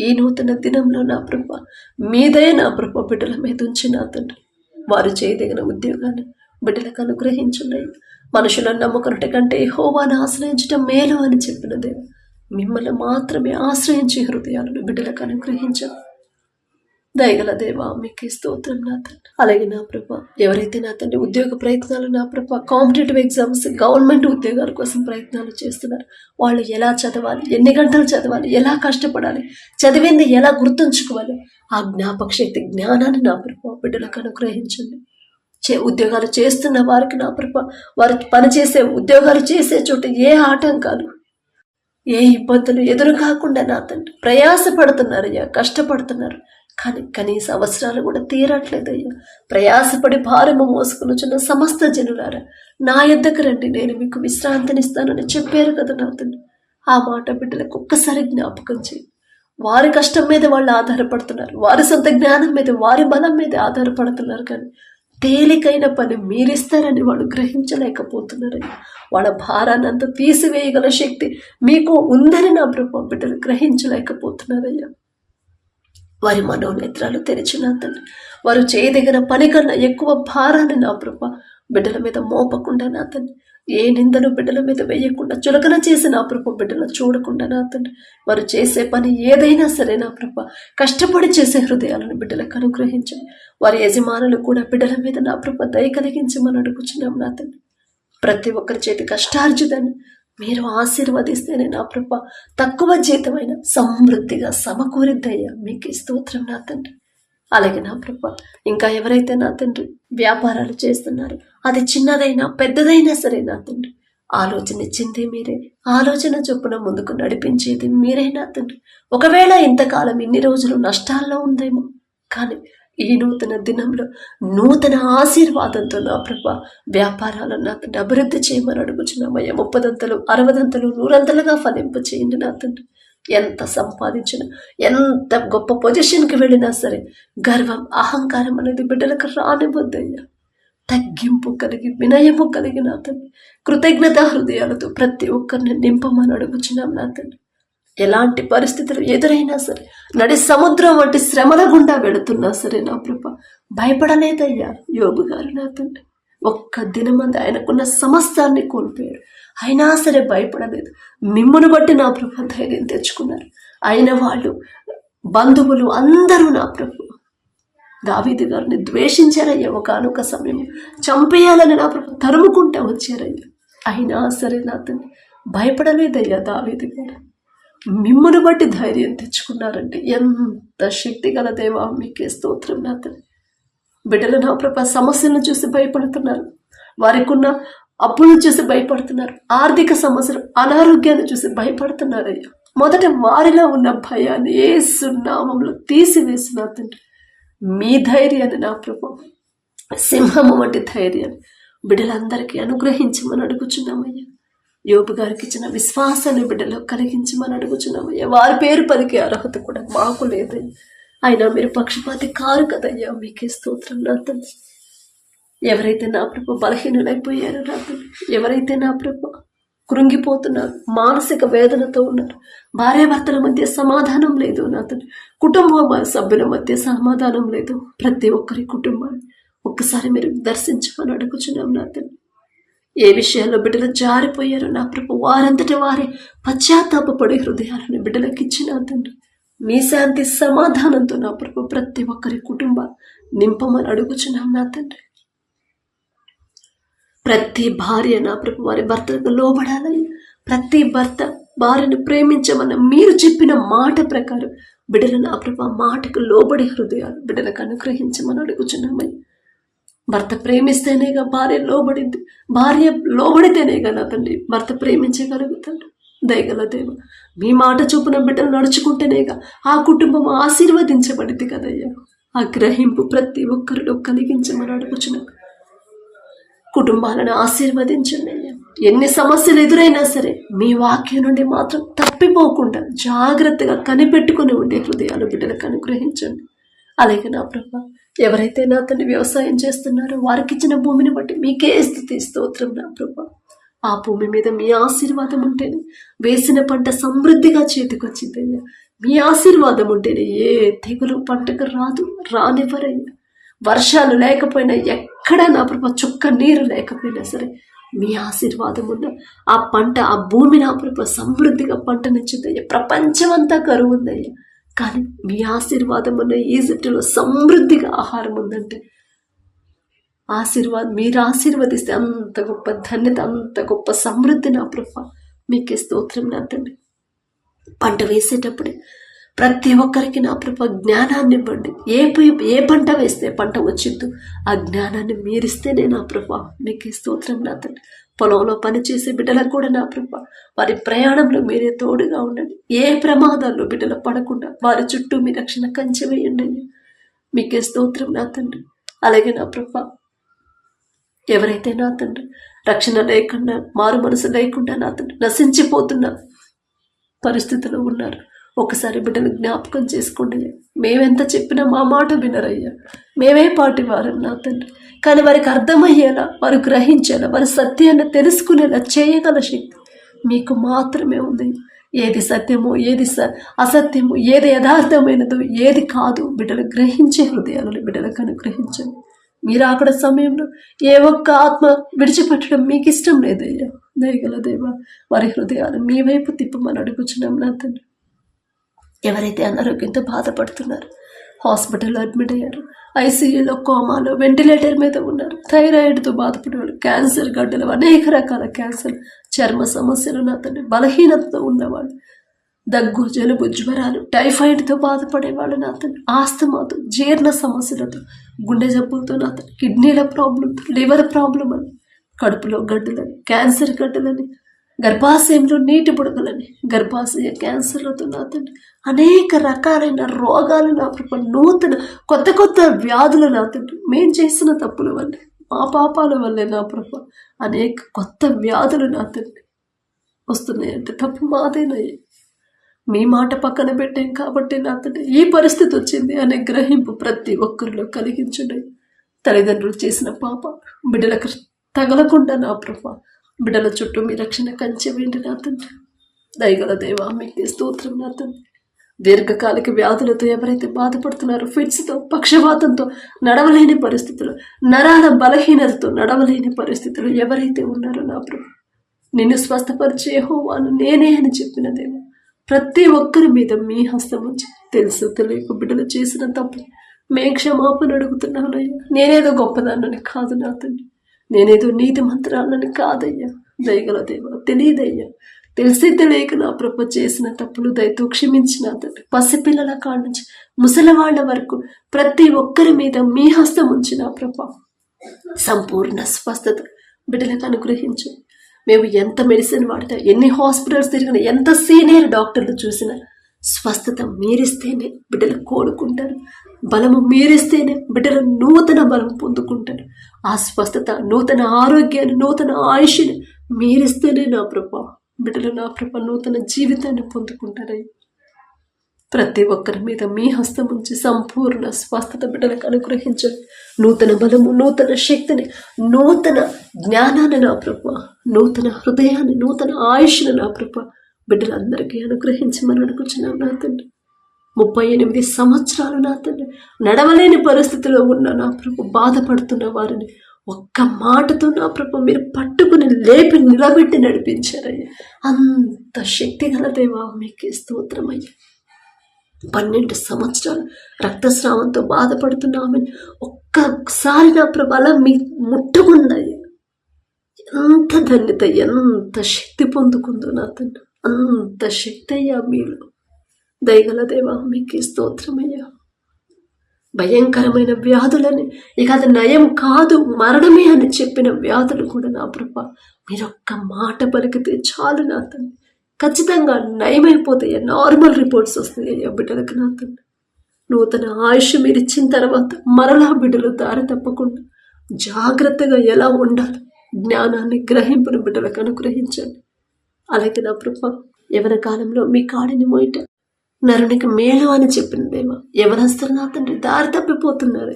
ఈ నూతన దినంలో నా ప్రభు మీదే నా ప్రభు బిడ్డల మీద ఉంచి నా తండ్రి వారు చేయదగిన ఉద్యోగాన్ని బిడ్డలకు అనుగ్రహించున్నాయి. మనుషులను నమ్ముకున్నట్టు కంటే యెహోవాను ఆశ్రయించడం మేలు అని చెప్పిన దేవ, మిమ్మల్ని మాత్రమే ఆశ్రయించే హృదయాలను బిడ్డలకు అనుగ్రహించాం. దయగల దేవా మీకు స్తోత్రం నా తండ్రి. అలాగే నా ప్రభ ఎవరైతే నా తండ్రి ఉద్యోగ ప్రయత్నాలు నా ప్రభ కాంపిటేటివ్ ఎగ్జామ్స్, గవర్నమెంట్ ఉద్యోగాల కోసం ప్రయత్నాలు చేస్తున్నారు. వాళ్ళు ఎలా చదవాలి, ఎన్ని గంటలు చదవాలి, ఎలా కష్టపడాలి, చదివింది ఎలా గుర్తుంచుకోవాలి, ఆ జ్ఞాపక శక్తి జ్ఞానాన్ని నా ప్రభ బిడ్డలకు అనుగ్రహించండి. ఉద్యోగాలు చేస్తున్న వారికి నా ప్రభ వారు పనిచేసే ఉద్యోగాలు చేసే చోట ఏ ఆటంకాలు, ఏ ఇబ్బందులు ఎదురు కాకుండా నా తండ్రి ప్రయాసపడుతున్నారయ్యా, కష్టపడుతున్నారు. కానీ కనీస అవసరాలు కూడా తీరట్లేదయ్యా. ప్రయాసపడి భారము మోసుకుని సమస్త జనులారా నా యొద్దకు రండి, నేను మీకు విశ్రాంతినిస్తానని చెప్పారు కదా నా తండ్రి. ఆ మాట బిడ్డలకు ఒక్కసారి జ్ఞాపకం చేయి. వారి కష్టం మీద వాళ్ళు ఆధారపడుతున్నారు, వారి సొంత జ్ఞానం మీద, వారి బలం మీద ఆధారపడుతున్నారు. కానీ తేలికైన పని మీరిస్తారని వాళ్ళు గ్రహించలేకపోతున్నారని, వాళ్ళ భారాన్ని అంతా తీసివేయగల శక్తి మీకు ఉందని నా ప్రభు బిడ్డలు గ్రహించలేకపోతున్నారయ్యా. వారి మనోనేత్రాలు తెరిచిన తండ్రి వారు చేయదగిన పని కన్నా ఎక్కువ భారాన్ని నా ప్రభు బిడ్డల మీద మోపకుండా నా తండ్రి, ఏ నిందను బిడ్డల మీద వేయకుండా, చులకన చేసి నా ప్రభు బిడ్డలను చూడకుండా నా తండ్రి వారు చేసే పని ఏదైనా సరే నా ప్రభు కష్టపడి చేసే హృదయాలను బిడ్డలకు అనుగ్రహించండి. వారి యజమానులు కూడా బిడ్డల మీద నా ప్రభు దయ కలిగించమని అడుగుచున్నాం నా తండ్రి. ప్రతి ఒక్కరి చేతి కష్టార్జితాన్ని మీరు ఆశీర్వదిస్తేనే నా ప్రభ తక్కువ జీతమైన సమృద్ధిగా సమకూరిద్దయ్యా. మీకు స్తోత్రం నా తండ్రి. అలాగే నా ప్రభ ఇంకా ఎవరైతే నా తండ్రి వ్యాపారాలు చేస్తున్నారు, అది చిన్నదైనా పెద్దదైనా సరే నా తండ్రి ఆలోచన ఇచ్చింది మీరే, ఆలోచన చొప్పున ముందుకు నడిపించేది మీరే నా తండ్రి. ఒకవేళ ఇంతకాలం ఇన్ని రోజులు నష్టాల్లో ఉందేమో, కానీ ఈ నూతన దినంలో నూతన ఆశీర్వాదంతో నా ప్రభ వ్యాపారాలను నా తండ్రి అభివృద్ధి చేయమని అడుగుచున్నామయ్యా. 30దంతలు 60దంతలు 100అంతలుగా ఫలింప చేయండి నా తండ్రి. ఎంత సంపాదించినా, ఎంత గొప్ప పొజిషన్కి వెళ్ళినా సరే గర్వం, అహంకారం అనేది బిడ్డలకు రానివ్వద్దయ్యా. తగ్గింపు కలిగి, వినయము కలిగి నా తండ్రి కృతజ్ఞత హృదయాలతో ప్రతి ఒక్కరిని నింపమని అడుగుచున్నాం నా తండ్రి. ఎలాంటి పరిస్థితులు ఎదురైనా సరే, నడి సముద్రం వంటి శ్రమల గుండా వెళుతున్నా సరే నా ప్రభ భయపడలేదయ్యా. యోబు గారు నా తండ్రి ఒక్క దినమంది ఆయనకున్న సమస్తాన్ని కోల్పోయారు, అయినా సరే భయపడలేదు. మిమ్మును బట్టి నా ప్రభ ధైర్యం తెచ్చుకున్నారు. అయిన వాళ్ళు బంధువులు అందరూ నా ప్రభు దావీదు గారిని ద్వేషించారయ్యా. ఒకనొక సమయం చంపేయాలని నా ప్రభు తరుముకుంటా వచ్చారయ్యా. అయినా సరే నా తండ్రి భయపడలేదయ్యా దావీదు గారు. మిమ్మల్ని బట్టి ధైర్యం తెచ్చుకున్నారంటే ఎంత శక్తి గల దేవా మీకే స్తోత్రం నా తండ్రి. బిడ్డలు నా ప్రభు సమస్యలను చూసి భయపడుతున్నారు, వారికి ఉన్న అప్పులను చూసి భయపడుతున్నారు, ఆర్థిక సమస్యలు అనారోగ్యాన్ని చూసి భయపడుతున్నారయ్యా. మొదట వారిలో ఉన్న భయాన్ని యేసు నామములో తీసివేసిన తండ్రి మీ ధైర్యాన్ని నా ప్రభు సింహము వంటి ధైర్యాన్ని బిడ్డలందరికీ అనుగ్రహించమని అడుగుచున్నామయ్యా. యోబు గారికి ఇచ్చిన విశ్వాసాన్ని బిడ్డలో కలిగించమని అడుగుచున్నామయ్యా. వారి పేరు పలికే అర్హత కూడా మాకు లేదయ్యా. అయినా మీరు పక్షపాతి కారు కదయ్యా, మీకే స్తోత్రం నా తండ్రి. ఎవరైతే నా ప్రభు బలహీనులైపోయారో నా తండ్రి, ఎవరైతే నా ప్రభు కృంగిపోతున్నారు, మానసిక వేదనతో ఉన్నారు, భార్యాభర్తల మధ్య సమాధానం లేదు నా తండ్రి, కుటుంబ సభ్యుల మధ్య సమాధానం లేదు, ప్రతి ఒక్కరి కుటుంబాన్ని ఒక్కసారి మీరు దర్శించమని అడుగుచున్నాం నా తండ్రి. ఏ విషయాల్లో బిడ్డలు జారిపోయారో నా ప్రభు వారంతటి వారే పశ్చాత్తాపపడే హృదయాలను బిడ్డలకు ఇచ్చిన తండ్రి మీ శాంతి సమాధానంతో నా ప్రభు ప్రతి ఒక్కరి కుటుంబాన్ని నింపమని అడుగుచున్నాం నా తండ్రి. ప్రతి భార్య నా ప్రభు వారి భర్తలకు లోబడాలని, ప్రతి భర్త భార్యను ప్రేమించమన్న మీరు చెప్పిన మాట ప్రకారం బిడ్డలు నా ప్రభు మాటకు లోబడి హృదయాలు బిడ్డలకు అనుగ్రహించమని అడుగుచున్నామని. భర్త ప్రేమిస్తేనేగా భార్య లోబడింది, భార్య లోబడితేనేగా నా తండ్రి భర్త ప్రేమించగలుగుతాడు. దయగల దేవ మీ మాట చొప్పున బిడ్డలు నడుచుకుంటేనేగా ఆ కుటుంబం ఆశీర్వదించబడింది కదయ్యా. ఆ గ్రహింపు ప్రతి ఒక్కరిలో కలిగించమని అడుగుచున్నాం. కుటుంబాలను ఆశీర్వదించండి అయ్యా. ఎన్ని సమస్యలు ఎదురైనా సరే మీ వాక్యం నుండి మాత్రం తప్పిపోకుండా జాగ్రత్తగా కనిపెట్టుకుని ఉండే హృదయాలు బిడ్డలకు అనుగ్రహించండి. అలాగే నా ప్రభా ఎవరైతే నా తండ్రి వ్యవసాయం చేస్తున్నారో వారికి ఇచ్చిన భూమిని బట్టి మీకే స్తుతి స్తోత్రం నా ప్రభా. ఆ భూమి మీద మీ ఆశీర్వాదం ఉంటేనే వేసిన పంట సమృద్ధిగా చేతికొచ్చిందయ్యా. మీ ఆశీర్వాదం ఉంటేనే ఏ తెగులు పంటకు రానివ్వరయ్యా. వర్షాలు లేకపోయినా ఎక్కడ నా ప్రభా చుక్క నీరు లేకపోయినా సరే మీ ఆశీర్వాదం ఉన్న ఆ పంట, ఆ భూమి నా ప్రభా సమృద్ధిగా పంటనిచ్చిందయ్యా. ప్రపంచమంతా కరువు ఉందయ్యా, కానీ మీ ఆశీర్వాదం ఉన్న ఈజిప్టులో సమృద్ధిగా ఆహారం ఉందంటే మీరు ఆశీర్వదిస్తే అంత గొప్ప ధన్యత, అంత గొప్ప సమృద్ధి నా ప్రభా మీకే స్తోత్రం నా తండ్రి. పంట వేసేటప్పుడే ప్రతి ఒక్కరికి నా ప్రభా జ్ఞానాన్ని ఇవ్వండి. ఏ పంట వేస్తే పంట వచ్చిందో ఆ జ్ఞానాన్ని మీరిస్తేనే నా ప్రభా మీకే స్తోత్రం నా తండ్రి. పొలంలో పనిచేసే బిడ్డలకు కూడా నా ప్రభా వారి ప్రయాణంలో మీరే తోడుగా ఉండండి. ఏ ప్రమాదాల్లో బిడ్డలు పడకుండా వారి చుట్టూ మీ రక్షణ కంచె వేయండి. మీకే స్తోత్రం నా తండ్రి. అలాగే నా ప్రభా ఎవరైతే నా తండ్రి రక్షణ లేకుండా, మారు మనసు లేకుండా నా తండ్రి నశించిపోతున్న పరిస్థితుల్లో ఉన్నారు, ఒకసారి బిడ్డను జ్ఞాపకం చేసుకోండి. మేమెంత చెప్పినా మా మాట వినరయ్యా. మేమే పాటి వారు నా తండ్రి, కానీ వారికి అర్థమయ్యేలా, వారు గ్రహించేలా, వారి సత్యాన్ని తెలుసుకునేలా చేయగల శక్తి మీకు మాత్రమే ఉంది. ఏది సత్యమో, ఏది అసత్యమో, ఏది యథార్థమైనదో, ఏది కాదు బిడ్డలు గ్రహించే హృదయాలను బిడ్డలకు అనుగ్రహించండి. మీరు అక్కడ సమయంలో ఏ ఒక్క ఆత్మ విడిచిపెట్టడం మీకు ఇష్టం లేదయ్యా. దయగల దేవా వారి హృదయాలు మీ వైపు తిప్పమని అడుగుచున్నాం నా తండ్రి. ఎవరైతే అనారోగ్యంతో బాధపడుతున్నారు, హాస్పిటల్లో అడ్మిట్ అయ్యారు, ఐసీయూలో, కోమాలో, వెంటిలేటర్ మీద ఉన్నారు, థైరాయిడ్తో బాధపడేవాడు, క్యాన్సర్ గడ్డలు, అనేక రకాల క్యాన్సర్, చర్మ సమస్యలు నా తండ్రి, బలహీనతతో ఉన్నవాడు, దగ్గు, జలుబు, జ్వరాలు, టైఫాయిడ్తో బాధపడేవాళ్ళు నా తండ్రి, ఆస్తమాతో, జీర్ణ సమస్యలతో, గుండె జబ్బులతో నా తండ్రి, కిడ్నీల ప్రాబ్లంతో, లివర్ ప్రాబ్లం అని, కడుపులో గడ్డలని, క్యాన్సర్ గడ్డలని, గర్భాశయంలో నీటి బుడగలని, గర్భాశయ క్యాన్సర్లతో నా తండ్రి అనేక రకాలైన రోగాలు నా ప్రభు, నూతన కొత్త కొత్త వ్యాధులు నా తండ్రి మేం చేసిన తప్పుల వల్లే, మా పాపాల వల్లే నా ప్రభు అనేక కొత్త వ్యాధులు నా తండ్రి వస్తున్నాయంటే తప్పు మాదేనయ్యే. మీ మాట పక్కన పెట్టాం కాబట్టి నా తండ్రి ఈ పరిస్థితి వచ్చింది అనే గ్రహింపు ప్రతి ఒక్కరిలో కలిగించండి. తల్లిదండ్రులు చేసిన పాప బిడ్డలకు తగలకుండా నా ప్రభు బిడ్డల చుట్టూ మీ రక్షణ కంచె వేయండి నా తండ్రి. దయగల దేవా మీకు స్తోత్రం నా తండ్రి. దీర్ఘకాలిక వ్యాధులతో ఎవరైతే బాధపడుతున్నారో, ఫిట్స్తో, పక్షవాతంతో, నడవలేని పరిస్థితులు, నరాల బలహీనతతో నడవలేని పరిస్థితులు ఎవరైతే ఉన్నారో నా ప్రభు నిన్ను స్వస్థపరిచే యెహోవాను నేనే అని చెప్పిన దేవా ప్రతి ఒక్కరి మీద మీ హస్తం ఉంచి తెలుసు తెలియక బిడ్డలు చేసిన తప్పు మేము క్షమాపణ అడుగుతున్నానయ్యా. నేనేదో గొప్పదాన్నని కాదు నా తండ్రి, నేనేదో నీతి మంత్రాలని కాదయ్యా. దయగల దేవా, తెలియదయ్యా, తెలిసి తెలియక నా ప్రభ చేసిన తప్పులు దయతో క్షమించిన తండ్రి. పసిపిల్లల కాడ నుంచి ముసలివాళ్ల వరకు ప్రతి ఒక్కరి మీద మీ హస్తం ఉంచిన ప్రభ సంపూర్ణ స్వస్థత బిడ్డలకు అనుగ్రహించు. మేము ఎంత మెడిసిన్ వాడితే, ఎన్ని హాస్పిటల్స్ తిరిగినా, ఎంత సీనియర్ డాక్టర్లు చూసినా స్వస్థత మీరిస్తేనే బిడ్డలు కోలుకుంటారు. బలము మీరిస్తేనే బిడ్డలు నూతన బలం పొందుకుంటారు. ఆ స్వస్థత, నూతన ఆరోగ్యాన్ని, నూతన ఆయుష్ని మీరిస్తేనే నా ప్రభ బిడ్డలు నా ప్రభ నూతన జీవితాన్ని పొందుకుంటారయ్య. ప్రతి ఒక్కరి మీద మీ హస్తం ఉంచి సంపూర్ణ స్వస్థత బిడ్డలకు అనుగ్రహించండి. నూతన బలము, నూతన శక్తిని, నూతన జ్ఞానాన్ని నా ప్రభ, నూతన హృదయాన్ని, నూతన ఆయుష్ని నా ప్రభ బిడ్డలందరికీ అనుగ్రహించమని అడుగుచున్నాం నా తండ్రి. 38 సంవత్సరాలు నా తండ్రి నడవలేని పరిస్థితిలో ఉన్న నా ప్రభు బాధపడుతున్న వారిని ఒక్క మాటతో నా ప్రభు మీరు పట్టుకుని లేపి నిలబెట్టి నడిపించారయ్యా. అంత శక్తి గల దేవా మీకే స్తోత్రమయ్యా. 12 సంవత్సరాలు రక్తస్రావంతో బాధపడుతున్న ఆమెను ఒక్కసారి నా ప్రభు అలా మీ ముట్టుకుందయ్యా. ఎంత ధన్యత, ఎంత శక్తి పొందుకుందో నా తండ్రి, అంత శక్తి అయ్యా మీలో. దయగల దేవా మీకే స్తోత్రమయ్యా. భయంకరమైన వ్యాధులని, ఇక అది నయం కాదు మరణమే అని చెప్పిన వ్యాధులు కూడా నా ప్రభ మీరొక్క మాట పలికితే చాలు నా తండ్రి, ఖచ్చితంగా నయమైపోతాయి. నార్మల్ రిపోర్ట్స్ వస్తాయ్యా బిడ్డలకు నా తండ్రి. నూతన ఆయుష్ మీరు ఇచ్చిన తర్వాత మరలా బిడ్డలు దారి తప్పకుండా జాగ్రత్తగా ఎలా ఉండాలి జ్ఞానాన్ని, గ్రహింపును బిడ్డలకు అనుగ్రహించండి. అలాగే నా ప్రభ యవన కాలంలో మీ కాడిని మోయట నరునికి మేలు అని చెప్పిన దేవా, యవనస్తులు నా తండ్రి దారి తప్పిపోతున్నారు,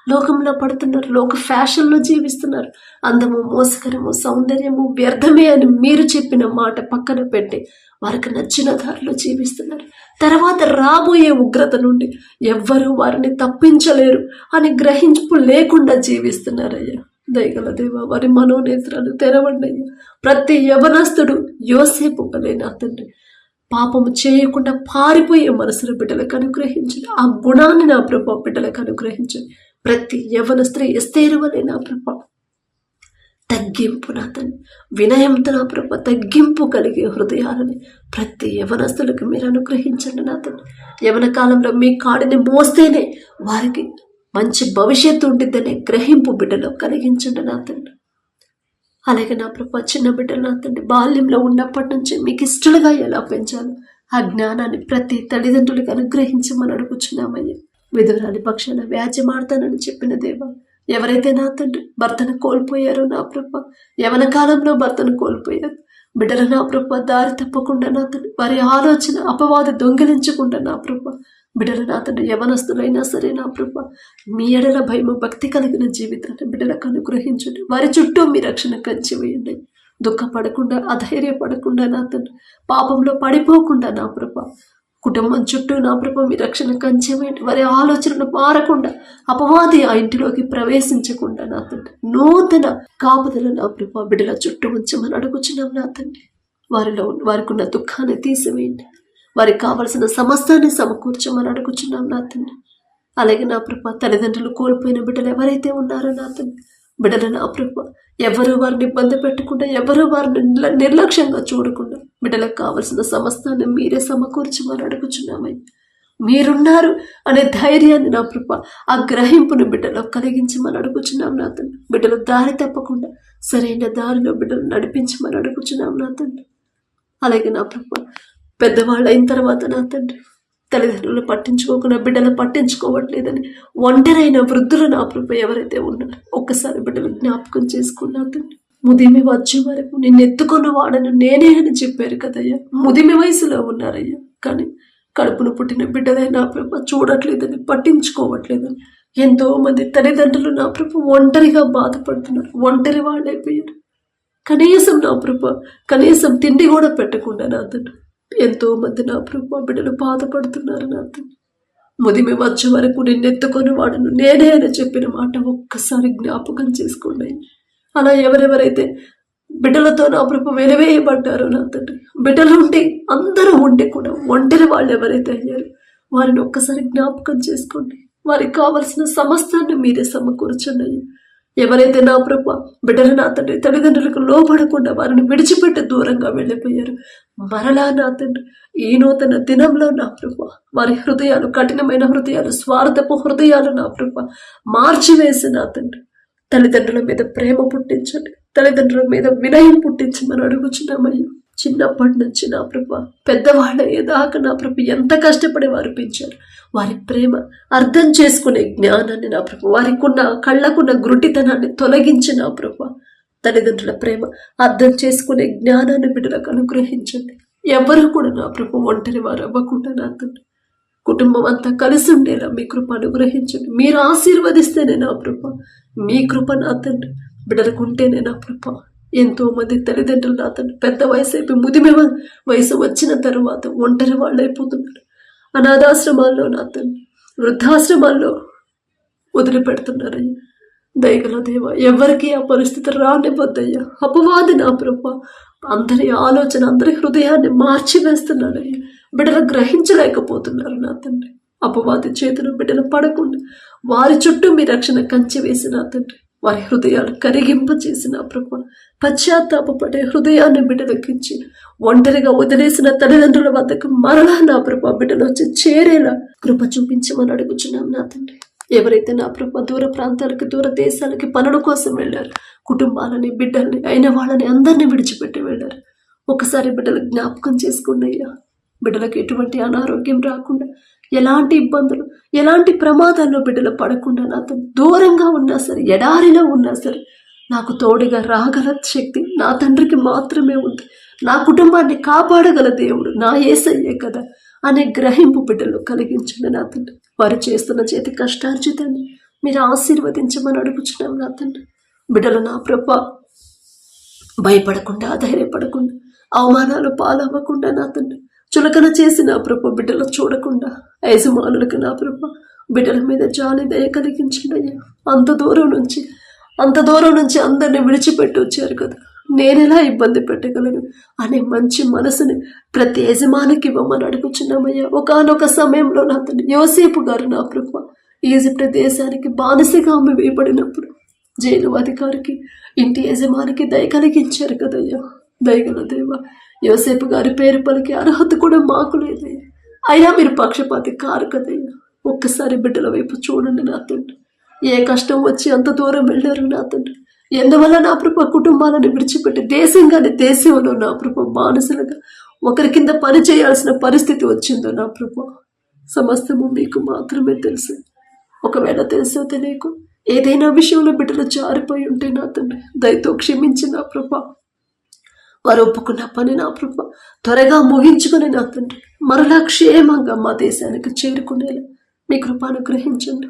లోకంలో పడుతున్నారు, లోక ఫ్యాషన్లో జీవిస్తున్నారు. అందము, మోసకరము, సౌందర్యము వ్యర్థమే అని మీరు చెప్పిన మాట పక్కన పెట్టి వారికి నచ్చిన దారిలో జీవిస్తున్నారు. తర్వాత రాబోయే ఉగ్రత నుండి ఎవ్వరూ వారిని తప్పించలేరు అని గ్రహింపు లేకుండా జీవిస్తున్నారయ్యా. దయగల దేవా వారి మనోనేత్రాలు తెరవండి అయ్యా. ప్రతి యవనస్తుడు యోసేపు వలె నా తండ్రి పాపము చేయకుండా పారిపోయే మనసును బిడ్డలకు అనుగ్రహించండి. ఆ గుణాన్ని నా ప్రభ బిడ్డలకు అనుగ్రహించండి. ప్రతి యవన స్త్రీ ఎస్తేరు వలె నా ప్రభ తగ్గింపు నా తండ్రి, వినయంతో నా ప్రభ తగ్గింపు కలిగే హృదయాలని ప్రతి యవనస్తులకు మీరు అనుగ్రహించండి నా తండ్రి. యవన కాలంలో మీ కాడిని మోస్తేనే వారికి మంచి భవిష్యత్తు ఉంటుందనే గ్రహింపు బిడ్డలో కలిగించండి నా తండ్రి. అలాగే నా ప్రభ చిన్న బిడ్డలు నా తండ్రి బాల్యంలో ఉన్నప్పటి నుంచి మీకు ఇష్టలుగా ఎలా పెంచాలో ఆ జ్ఞానాన్ని ప్రతి తల్లిదండ్రులకు అనుగ్రహించమని అడుగుచున్నామయ్యా. విధురాలి పక్షాన వ్యాజ్యమాడతానని చెప్పిన దేవా, ఎవరైతే నా తండ్రి భర్తను కోల్పోయారో నా ప్రభ, యవన కాలంలో భర్తను కోల్పోయారు బిడ్డలు నా ప్రభ దారి తప్పకుండా నా తండ్రి వారి ఆలోచన అపవాది దొంగిలించకుండా నా ప్రభ బిడ్డలు నా తండ్రి యవనస్తులైనా సరే నా ప్రభ మీ ఎడల భయము, భక్తి కలిగిన జీవితాన్ని బిడ్డలకు అనుగ్రహించండి. వారి చుట్టూ మీ రక్షణ కంచి వేయండి. దుఃఖపడకుండా, అధైర్యపడకుండా నా తండ్రి పాపంలో పడిపోకుండా నా ప్రభ కుటుంబం చుట్టూ నా ప్రభ మీ రక్షణ కంచి వేయండి. వారి ఆలోచనలు మారకుండా, అపవాది ఆ ఇంటిలోకి ప్రవేశించకుండా నా తండ్రి నూతన కాపుదల నా ప్రభ బిడ్డల చుట్టూ ఉంచమని అడుగుచున్నాం నా తండ్రి. వారికి ఉన్న దుఃఖాన్ని తీసివేయండి. వారికి కావలసిన సమస్తాన్ని సమకూర్చమని అడుగుచున్నాం నా తండ్రి. అలాగే నా ప్రభ తల్లిదండ్రులు కోల్పోయిన బిడ్డలు ఎవరైతే ఉన్నారో నా తండ్రి బిడ్డలు నా ప్రభ ఎవరు వారిని ఇబ్బంది పెట్టకుండా, ఎవరు వారిని నిర్లక్ష్యంగా చూడకుండా బిడ్డలకు కావలసిన సమస్తాన్ని మీరే సమకూర్చమని అడుగుచున్నామని మీరున్నారు అనే ధైర్యాన్ని నా ప్రభ ఆ గ్రహింపును బిడ్డలో కలిగించమని అడుగుచున్నాం నా తండ్రి. బిడ్డలు దారి తప్పకుండా సరైన దారిలో బిడ్డలు నడిపించమని అడుగుచున్నాం నా తండ్రి. అలాగే నా ప్రభ పెద్దవాళ్ళు అయిన తర్వాత నా తండ్రి తల్లిదండ్రులు పట్టించుకోకుండా బిడ్డలు పట్టించుకోవట్లేదని ఒంటరైన వృద్ధులు నా ప్రభ ఎవరైతే ఉన్నారో ఒక్కసారి బిడ్డలు జ్ఞాపకం చేసుకున్నా తండ్రి. ముదిమి వచ్చే వరకు నిన్ను ఎత్తుకున్న వాడను నేనే అని చెప్పారు కదయ్యా. ముదిమి వయసులో ఉన్నారయ్యా, కానీ కడుపును పుట్టిన బిడ్డలే నా ప్రభ చూడట్లేదని, పట్టించుకోవట్లేదని ఎంతో మంది తల్లిదండ్రులు నా ప్రభ ఒంటరిగా బాధపడుతున్నారు, ఒంటరి వాళ్ళైపోయారు. కనీసం నా ప్రభ కనీసం తిండి కూడా పెట్టకుండా నా తండ్రి ఎంతో మంది నా ప్రభ బిడ్డలు బాధపడుతున్నారు నా తండ్రి. ముదిమి వచ్చే వరకు నిన్నెత్తుకొని వాడను నేనే అని చెప్పిన మాట ఒక్కసారి జ్ఞాపకం చేసుకోండి. అలా ఎవరెవరైతే బిడ్డలతో నా ప్రభ వెలివేయబడ్డారో నా తండ్రి, బిడ్డలు ఉండి అందరూ ఉండి కూడా ఒంటరి వాళ్ళు ఎవరైతే అయ్యారు వారిని ఒక్కసారి జ్ఞాపకం చేసుకోండి. వారికి కావలసిన సమస్తాన్ని మీరే సమకూర్చండి అయ్యా. ఎవరైతే నా ప్రభా బిడ్డలు నా తండ్రి తల్లిదండ్రులకు లోపడకుండా వారిని విడిచిపెట్టి దూరంగా వెళ్ళిపోయారు, మరలా నా తండ్రి ఈ నూతన దినంలో నా ప్రభా వారి హృదయాలు, కఠినమైన హృదయాలు, స్వార్థపు హృదయాలు నా ప్రభా మార్చివేసి నా తండ్రి తల్లిదండ్రుల మీద ప్రేమ పుట్టించండి, తల్లిదండ్రుల మీద వినయం పుట్టించమని అడుగుచున్నామయ్యా. చిన్నప్పటి నుంచి నా ప్రభా పెద్దవాళ్ళ ఏదాకా నా ప్రభు ఎంత కష్టపడి వారు పెంచారు. వారి ప్రేమ అర్థం చేసుకునే జ్ఞానాన్ని నా ప్రభు, వారికున్న కళ్ళకున్న గురుటితనాన్ని తొలగించి నా ప్రభు తల్లిదండ్రుల ప్రేమ అర్థం చేసుకునే జ్ఞానాన్ని బిడ్డలకు అనుగ్రహించండి. ఎవరు కూడా నా ప్రభు ఒంటరి వారు అవ్వకుండా నా తండ్రి కుటుంబం అంతా కలిసి ఉండేలా మీ కృప అనుగ్రహించండి. మీరు ఆశీర్వదిస్తేనే నా ప్రభు, మీ కృప నా తండ్రి బిడ్డలకు ఉంటేనే నా ప్రభు. ఎంతో మంది తల్లిదండ్రులు నా తండ్రి పెద్ద వయసు అయిపోయి ముదిమి వయసు వచ్చిన తర్వాత ఒంటరి వాళ్ళు అయిపోతున్నారు. అనాథాశ్రమాల్లో నా తండ్రి వృద్ధాశ్రమాల్లో వదిలిపెడుతున్నారయ్యా. దయగల దేవ, ఎవరికి ఆ పరిస్థితి రానివ్వద్దయ్యా. అపవాది నా ప్రభు అందరి ఆలోచన, అందరి హృదయాన్ని మార్చివేస్తున్నాడయ్యా. బిడ్డలు గ్రహించలేకపోతున్నారు నా తండ్రి. అపవాది చేతులు బిడ్డలు పడకుండా వారి చుట్టూ మీ రక్షణ కంచి వేసి నా తండ్రి వారి హృదయాలు కరిగింపచేసిన ప్రభు పశ్చాత్తాపడే హృదయాన్ని బిడ్డలకిచ్చి ఒంటరిగా వదిలేసిన తల్లిదండ్రుల వద్దకు మరలా నా ప్రభు బిడ్డలు వచ్చి చేరేలా కృప చూపించమని అడుగుచున్నాం నా తండ్రి. ఎవరైతే నా ప్రభు దూర ప్రాంతాలకి, దూర దేశాలకి పనుల కోసం వెళ్ళారు, కుటుంబాలని, బిడ్డల్ని, అయిన వాళ్ళని అందరినీ విడిచిపెట్టి వెళ్ళారు, ఒకసారి బిడ్డలు జ్ఞాపకం చేసుకోండి అయ్యా. బిడ్డలకు ఎటువంటి అనారోగ్యం రాకుండా, ఎలాంటి ఇబ్బందులు, ఎలాంటి ప్రమాదాల్లో బిడ్డలు పడకుండా నాతో దూరంగా ఉన్నా సరే, ఎడారిలో ఉన్నా సరే నాకు తోడుగా రాగల శక్తి నా తండ్రికి మాత్రమే ఉంది. నా కుటుంబాన్ని కాపాడగల దేవుడు నా యేసయ్యే కదా అనే గ్రహింపు బిడ్డలు కలిగించండి నా తండ్రి. వారు చేస్తున్న చేతి కష్టార్జితాన్ని మీరు ఆశీర్వదించమని అడుగుచున్నాం నా తండ్రి. బిడ్డలు నా ప్రభా భయపడకుండా, ధైర్యపడకుండా, అవమానాలు పాలవ్వకుండా నా తండ్రి చులకన చేసి నా ప్రభు బిడ్డలు చూడకుండా యజమానులకు నా ప్రభు బిడ్డల మీద జాలి దయ కలిగించండి అయ్యా. అంత దూరం నుంచి అందరిని విడిచిపెట్టి వచ్చారు కదా, నేనెలా ఇబ్బంది పెట్టగలను అనే మంచి మనసుని ప్రతి యజమానికి ఇవ్వమని అడుగుచున్నామయ్యా. ఒకానొక సమయంలో నా తండ్రి యోసేపు గారు నా ప్రభు ఈజిప్ట్ దేశానికి బానిసగా ఆమె వేయబడినప్పుడు జైలు అధికారికి, ఇంటి యజమానికి దయ కలిగించారు కదయ్యా. దయగల దేవ, యోసేపు గారి పేరు పలికి అర్హత కూడా మాకు లేదయ్యా. అయినా మీరు పక్షపాతి కారు కదయ్యా. ఒక్కసారి బిడ్డల వైపు చూడండి నా తండ్రి. ఏ కష్టం వచ్చి అంత దూరం వెళ్ళారు నా తండ్రి. ఎందువల్ల నా ప్రభు కుటుంబాలను విడిచిపెట్టి దేశంలో నా ప్రభు బానిసలుగా ఒకరి కింద పని చేయాల్సిన పరిస్థితి వచ్చిందో నా ప్రభు సమస్తము మీకు మాత్రమే తెలుసు. ఒకవేళ తెలుసో తెలియకు ఏదైనా విషయంలో బిడ్డలు జారిపోయి ఉంటే నా తండ్రి దయతో క్షమించి నా ప్రభు వారు ఒప్పుకున్న పని నా ప్రభు త్వరగా ముగించుకుని నా తండ్రి మరలా క్షేమంగా మా దేశానికి చేరుకునేలా మీ కృపను గ్రహించండి.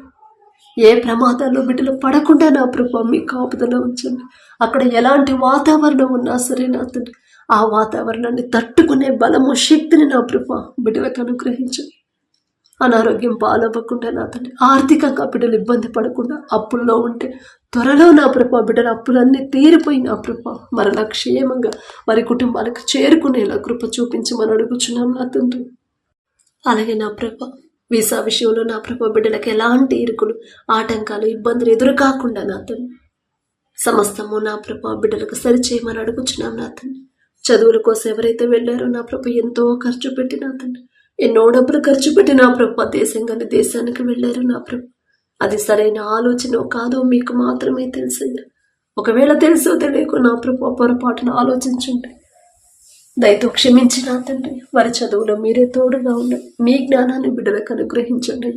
ఏ ప్రమాదాల్లో బిడ్డలు పడకుండా నా ప్రభు మీ కాపుదల ఉంచండి. అక్కడ ఎలాంటి వాతావరణం ఉన్నా సరే నా తండ్రి ఆ వాతావరణాన్ని తట్టుకునే బలము, శక్తిని నా ప్రభు బిడ్డలకు అనుగ్రహించండి. అనారోగ్యం పాలవ్వకుండా నా తండ్రి ఆర్థికంగా బిడ్డలు ఇబ్బంది పడకుండా, అప్పుల్లో ఉంటే త్వరలో నా ప్రభు బిడ్డల అప్పులన్నీ తీరిపోయి నా ప్రభు మరలా క్షేమంగా వారి కుటుంబాలకు చేరుకునేలా కృప చూపించమని అడుగుచున్నాం నా తండ్రి. అలాగే నా ప్రభు వీసా విషయంలో నా ప్రభు బిడ్డలకు ఎలాంటి ఇరుకులు, ఆటంకాలు, ఇబ్బందులు ఎదురు కాకుండా నా తండ్రి సమస్తము నా ప్రభు బిడ్డలకు సరిచేయమని అడుగుచున్నాం నా తండ్రి. చదువుల కోసం ఎవరైతే వెళ్ళారో నా ప్రభు ఎంతో ఖర్చు పెట్టి నా తండ్రి ఎన్నో డబ్బులు ఖర్చు పెట్టి నా ప్రభు దేశానికి వెళ్ళారు నా ప్రభు. అది సరైన ఆలోచన కాదో మీకు మాత్రమే తెలుసయ్యా. ఒకవేళ తెలుసో తెలియకో నా ప్రభు పొరపాటును ఆలోచించండి. దయతో క్షమించి నా తండ్రి వారి చదువులో మీరే తోడుగా ఉండి మీ జ్ఞానాన్ని బిడ్డలకు అనుగ్రహించండి.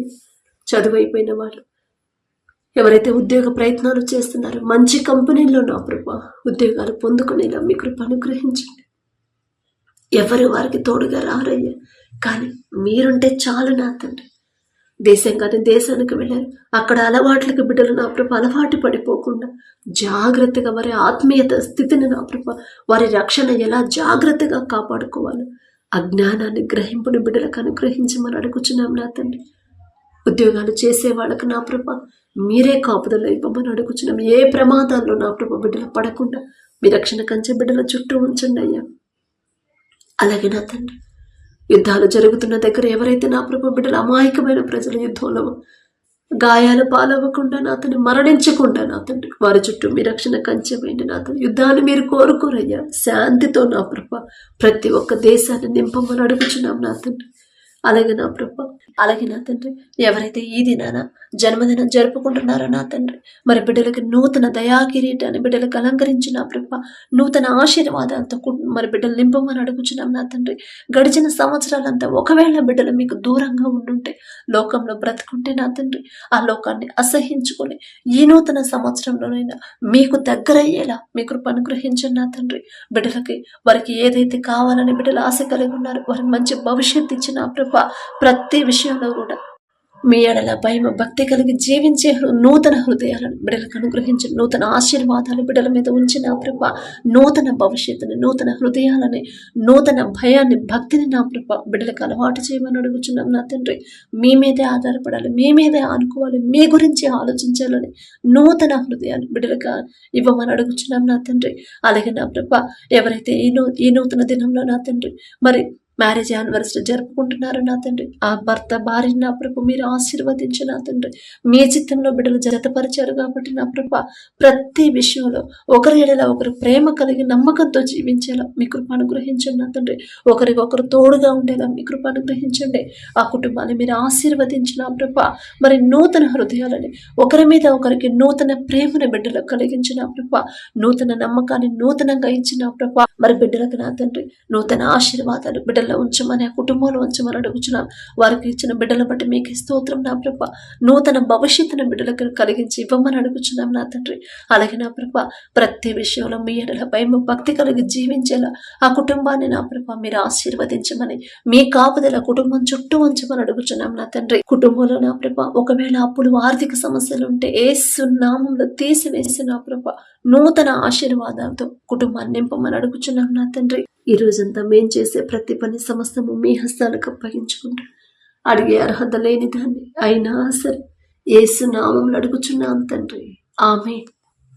చదువు అయిపోయిన వాళ్ళు ఎవరైతే ఉద్యోగ ప్రయత్నాలు చేస్తున్నారో మంచి కంపెనీల్లో నా ప్రభు ఉద్యోగాలు పొందుకునేలా మీ కృప అనుగ్రహించండి. ఎవరు వారికి తోడుగా రారయ్యా, కానీ మీరుంటే చాలు నా తండ్రి. దేశానికి వెళ్ళారు, అక్కడ అలవాట్లకు బిడ్డలు నా ప్రభు అలవాటు పడిపోకుండా జాగ్రత్తగా వారి ఆత్మీయత స్థితిని నా ప్రభు వారి రక్షణ ఎలా జాగ్రత్తగా కాపాడుకోవాలి అజ్ఞానాన్ని, గ్రహింపుని బిడ్డలకు అనుగ్రహించమని అడుగుచున్నాం నా తండ్రి. ఉద్యోగాలు చేసే వాళ్ళకు నా ప్రభు మీరే కాపుదల ఇవ్వమని అడుగుచున్నాం. ఏ ప్రమాదాల్లో నా ప్రభు బిడ్డలు పడకుండా మీ రక్షణ కంచె బిడ్డల చుట్టూ ఉంచండి అయ్యా. అలాగే నా తండ్రి యుద్ధాలు జరుగుతున్న దగ్గర ఎవరైతే నా ప్రభు బిడ్డలు అమాయకమైన ప్రజల యుద్ధంలో గాయాలు పాలవ్వకుండా నా తండ్రి, మరణించకుండా నా తండ్రి, వారి చుట్టూ మీ రక్షణ కంచెపోయింది నా తండ్రి. యుద్ధాన్ని మీరు కోరుకోరయ్యా, శాంతితో నా ప్రభ ప్రతి ఒక్క దేశాన్ని నింపమని అడుగుచున్నాం నా తండ్రి. అలాగే నా ప్రభ, అలాగే నా తండ్రి, ఎవరైతే ఈ దినాన జన్మదినం జరుపుకుంటున్నారో నా తండ్రి, మరి బిడ్డలకి నూతన దయాకిరీటాన్ని బిడ్డలకు అలంకరించి నా ప్రభ నూతన ఆశీర్వాదాలతో మరి బిడ్డలు నింపమని అడుగుచున్నాం నా తండ్రి. గడిచిన సంవత్సరాలంతా ఒకవేళ బిడ్డలు మీకు దూరంగా ఉండుంటే, లోకంలో బ్రతుకుంటే నా తండ్రి, ఆ లోకాన్ని అసహించుకొని ఈ నూతన సంవత్సరంలోనైనా మీకు దగ్గరయ్యేలా మీ కృప అనుగ్రహించండి నా తండ్రి. బిడ్డలకి వారికి ఏదైతే కావాలని బిడ్డలు ఆశ కలిగి ఉన్నారు, వారికి మంచి భవిష్యత్తు ఇచ్చిన నా ప్రభ ప్రతి విషయంలో కూడా మీ ఎడల భయం భక్తి కలిగి జీవించే నూతన హృదయాలను బిడ్డలకు అనుగ్రహించి, నూతన ఆశీర్వాదాలు బిడ్డల మీద ఉంచిన ప్రభ, నూతన భవిష్యత్తుని, నూతన హృదయాలని, నూతన భయాన్ని, భక్తిని నా ప్రభ బిడ్డలకు అలవాటు చేయమని అడుగుచున్నాం నా తండ్రి. మీ మీదే ఆధారపడాలి, మీ మీదే ఆనుకోవాలి, మీ గురించి ఆలోచించాలని నూతన హృదయాన్ని బిడ్డలకు ఇవ్వమని అడుగుచున్నాం నా తండ్రి. అలాగే నా ప్రభ, ఎవరైతే ఈ నూతన దినంలో నా తండ్రి మరి మ్యారేజ్ యానివర్సరీ జరుపుకుంటున్నారు నా తండ్రి, ఆ భర్త భార్యని నా ప్రభు మీరు ఆశీర్వదించి నా తండ్రి, మీ చిత్తంలో బిడ్డలు జతపరిచారు కాబట్టి నా ప్రభ ప్రతి విషయంలో ఒకరి ఎడల ఒకరు ప్రేమ కలిగి నమ్మకంతో జీవించేలా మీ కృప అనుగ్రహించండి నా తండ్రి. ఒకరికొకరు తోడుగా ఉండేలా మీ కృప అనుగ్రహించండి. ఆ కుటుంబాన్ని మీరు ఆశీర్వదించిన ప్రభ మరి నూతన హృదయాలని, ఒకరి మీద ఒకరికి నూతన ప్రేమను బిడ్డలకు కలిగించిన ప్రభ, నూతన నమ్మకాన్ని నూతనంగా ఇచ్చిన ప్రభ మరి బిడ్డలకు నా తండ్రి నూతన ఆశీర్వాదాలు బిడ్డలు ఉంచమని, ఆ కుటుంబంలో ఉంచమని అడుగుచున్నాం. వారికి ఇచ్చిన బిడ్డల బట్టి మీకు స్తోత్రం నా ప్రభ. నూతన భవిష్యత్తును బిడ్డలకు కలిగించి ఇవ్వమని అడుగుచున్నాం నా తండ్రి. అలాగే నా ప్రభ ప్రతి విషయంలో మీ ఎడల భయం భక్తి కలిగి జీవించేలా ఆ కుటుంబాన్ని నా ప్రభ మీరు ఆశీర్వదించమని, మీ కాపుదల కుటుంబం చుట్టూ ఉంచమని అడుగుచున్నాం నా తండ్రి. కుటుంబంలో నా ప్రభ ఒకవేళ అప్పులు ఆర్థిక సమస్యలు ఉంటే యేసు నామములో తీసివేసి నా ప్రభ నూతన ఆశీర్వాదాలతో కుటుంబాన్ని నింపమని అడుగుచున్నాం నా తండ్రి. ఈ రోజంతా మేం చేసే ప్రతి పని సమస్తము మీ హస్తాలకు అప్పగించుకుంటా, అడిగే అర్హత లేని దాన్ని అయినా సరే యేసు నామములో అడుగుచున్నాం తండ్రి. ఆమేన్.